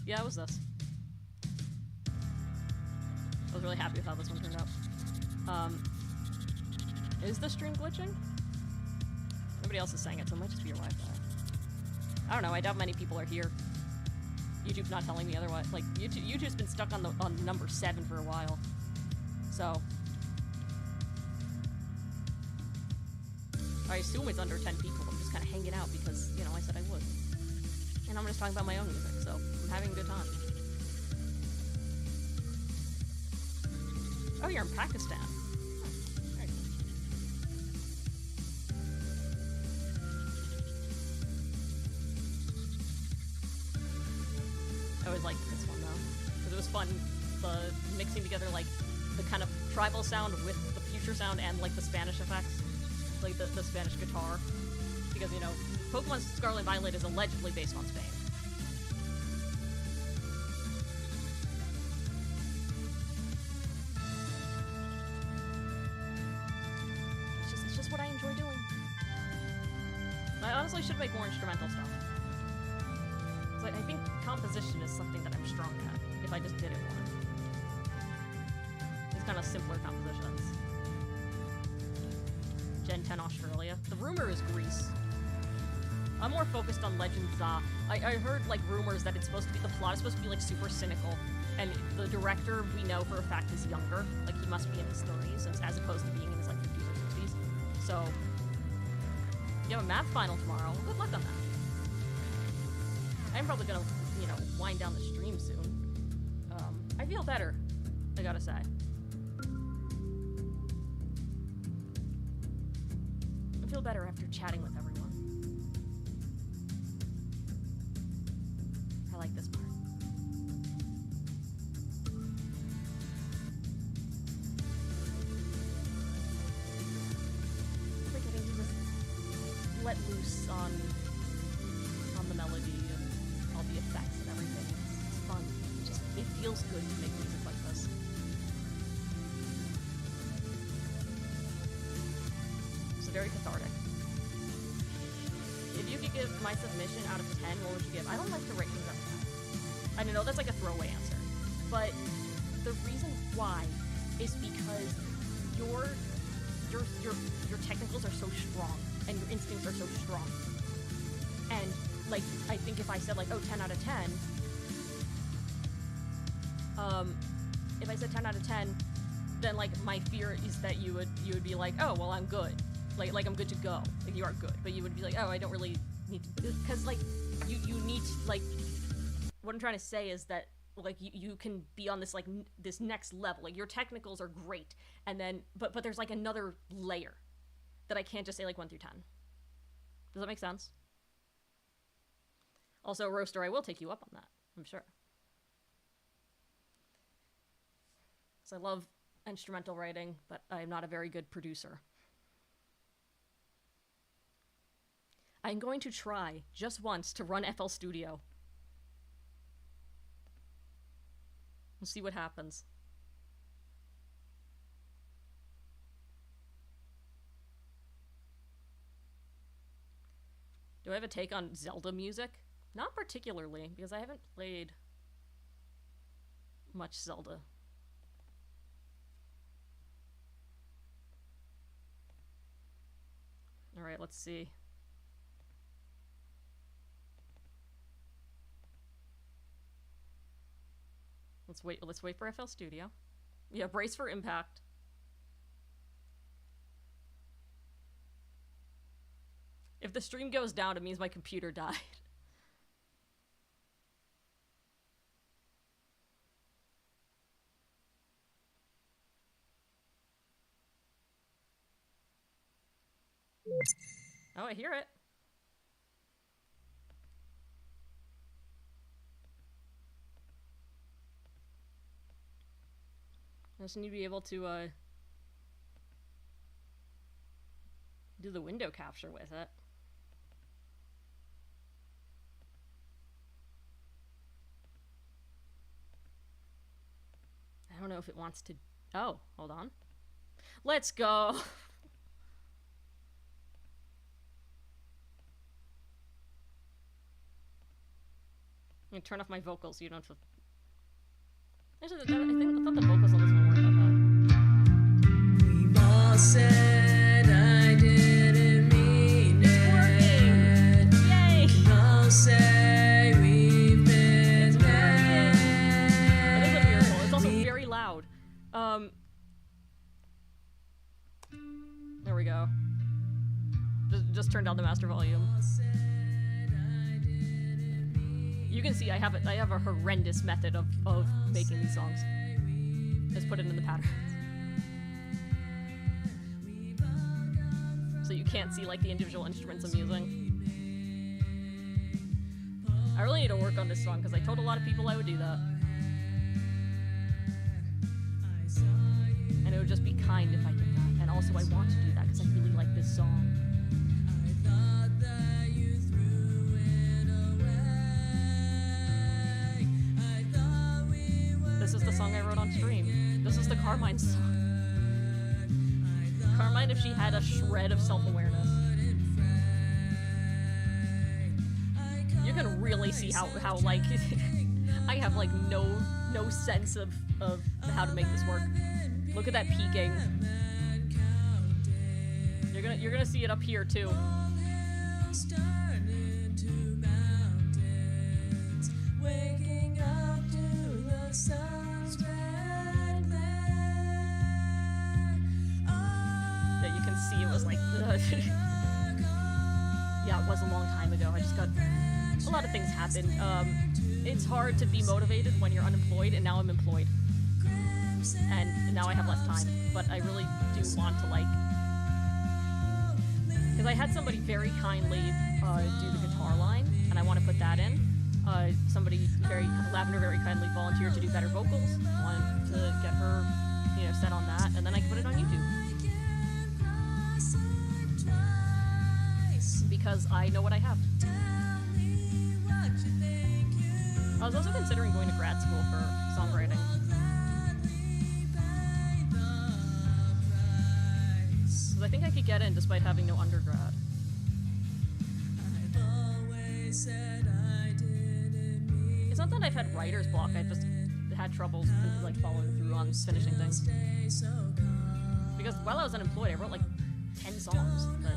Yeah, it was this. I was really happy with how this one turned out. Is the stream glitching? Nobody else is saying it, so it might just be your Wi-Fi. I don't know, I doubt many people are here. YouTube's not telling me otherwise. Like, YouTube's been stuck on number 7 for a while. So. I assume it's under 10 people. I'm just kind of hanging out because, you know, I said I would. And I'm just talking about my own music, so I'm having a good time. Oh, you're in Pakistan. Very good. I always liked this one, though. Because it was fun, the mixing together, like, the kind of tribal sound with the future sound and, like, the Spanish effects. Like, the Spanish guitar. Because, you know, Pokemon Scarlet and Violet is allegedly based on Spain. It's just what I enjoy doing. I honestly should make more instrumental stuff. So I think composition is something that I'm strong at, if I just did it once. These kind of simpler compositions. Gen 10 Australia. The rumor is Greece. I'm more focused on Legends. I heard, like, rumors that it's supposed to be, the plot is supposed to be, like, super cynical, and the director, we know for a fact, is younger. Like, he must be in his 30s, as opposed to being in his, like, 50s or 60s. So, you have a math final tomorrow. Well, good luck on that. I'm probably gonna, you know, wind down the stream soon. I feel better, I gotta say. I feel better after chatting with everyone. I like this part. We're getting to just let loose on the melody and all the effects and everything. It's fun. It feels good to make music like this. It's very cathartic. If you could give my submission out of 10, what would you give? I don't like to rate things out of 10. I know that's like a throwaway answer, but the reason why is because your technicals are so strong and your instincts are so strong. And like, I think if I said like, oh, 10 out of 10, if I said 10 out of 10, then like my fear is that you would be like, oh, well, I'm good. Like I'm good to go. Like, you are good. But you would be like, oh, I don't really need to, because like you need to, like, what I'm trying to say is that like you can be on this like this next level. Like, your technicals are great, and then but there's like another layer that I can't just say like 1 through 10. Does that make sense? Also, Roaster, I will take you up on that, I'm sure. So I love instrumental writing, but I'm not a very good producer. I'm going to try, just once, to run FL Studio. We'll see what happens. Do I have a take on Zelda music? Not particularly, because I haven't played much Zelda. Alright, let's see. Let's wait for FL Studio. Yeah, brace for impact. If the stream goes down, it means my computer died. Oh, I hear it. I just need to be able to do the window capture with it. I don't know if it wants to... Oh, hold on. Let's go! I'm gonna turn off my vocals so you don't have to... Actually, I thought the vocals on this one weren't that bad. We've all said I didn't mean it. It's working! Yay! We've all say we've been there. It is a miracle. It's also very loud. There we go. Just turn down the master volume. You can see I have a horrendous method of making these songs. Just put it in the pattern. So you can't see like the individual instruments I'm using. I really need to work on this song because I told a lot of people I would do that. And it would just be kind if I did that. And also I want to do that because I really like this song. This is the song I wrote on stream. This is the Carmine song. Carmine, if she had a shred of self-awareness. You can really see how like, I have like no sense of how to make this work. Look at that peaking. You're gonna see it up here too. Waking up to the sun's red glare. Yeah, you can see it was like yeah, it was a long time ago. I just got a lot of things happened. It's hard to be motivated when you're unemployed, and now I'm employed. And now I have less time, but I really do want to like, because I had somebody very kindly do the guitar line, and I want to put that in. Lavender very kindly volunteered to do better vocals. I wanted to get her, set on that, and then I can put it on YouTube. Because I know what I have. I was also considering going to grad school for songwriting. Because I think I could get in despite having no undergrad. It's not that I've had writer's block, I've just had trouble like following through on finishing things. Because while I was unemployed, I wrote like 10 songs. But...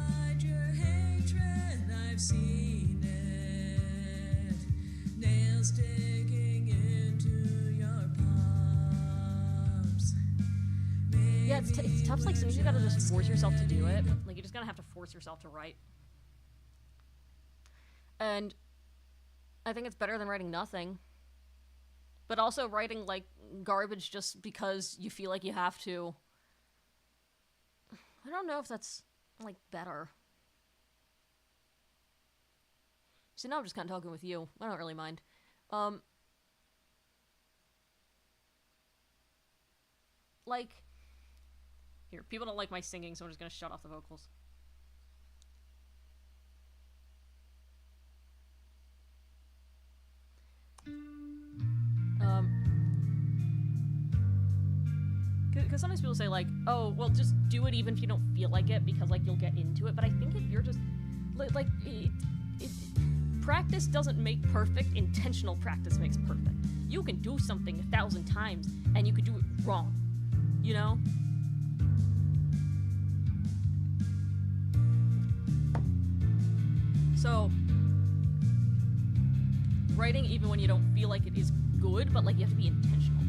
yeah, it's tough. Like, sometimes you gotta just force yourself to do it. Like, you just gotta have to force yourself to write. And I think it's better than writing nothing. But also writing, like, garbage just because you feel like you have to. I don't know if that's, like, better. See, now I'm just kind of talking with you. I don't really mind. Like... Here, people don't like my singing, so I'm just gonna shut off the vocals. Because sometimes people say, like, oh, well, just do it even if you don't feel like it, because, like, you'll get into it. But I think if you're just, practice doesn't make perfect. Intentional practice makes perfect. you can do something 1,000 times and you could do it wrong, you know? So, writing even when you don't feel like it is good, but like you have to be intentional.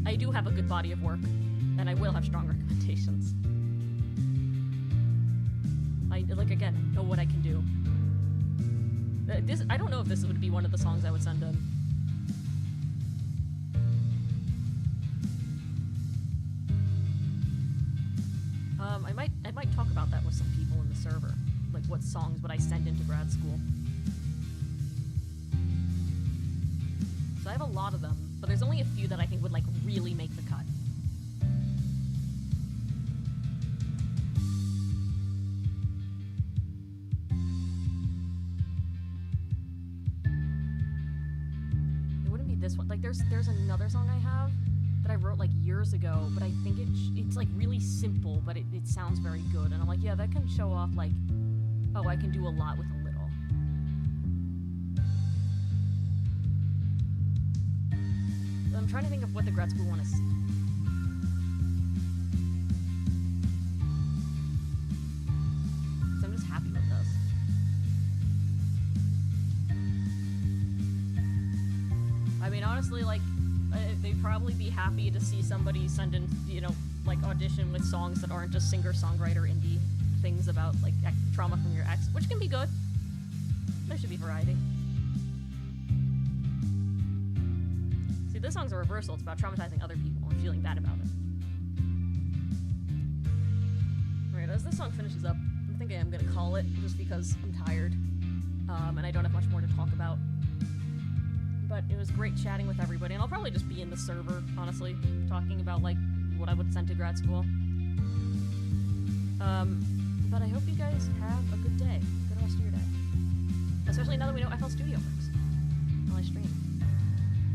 I do have a good body of work, and I will have strong recommendations. Again, I know what I can do. I don't know if this would be one of the songs I would send in. I might talk about that with some people in the server. Like, what songs would I send into grad school? So I have a lot of them, but there's only a few that I think would, like, really make the cut. It wouldn't be this one. Like, there's another song I have that I wrote, like, years ago, but I think it's like, really simple, but it sounds very good. And I'm like, yeah, that can show off, like, oh, I can do a lot with a little. I'm trying to think of what the grad school want to see. So I'm just happy with this. I mean, honestly, like, they'd probably be happy to see somebody send in, you know, like, audition with songs that aren't just singer-songwriter indie things about, like, trauma from your ex, which can be good. There should be variety. See, this song's a reversal. It's about traumatizing other people and feeling bad about it. Alright, as this song finishes up, I'm thinking I'm gonna call it, just because I'm tired, and I don't have much more to talk about. But it was great chatting with everybody, and I'll probably just be in the server, honestly, talking about, like, what I would send to grad school. But I hope you guys have a good day. Good rest of your day. Especially now that we know FL Studio works. While I stream.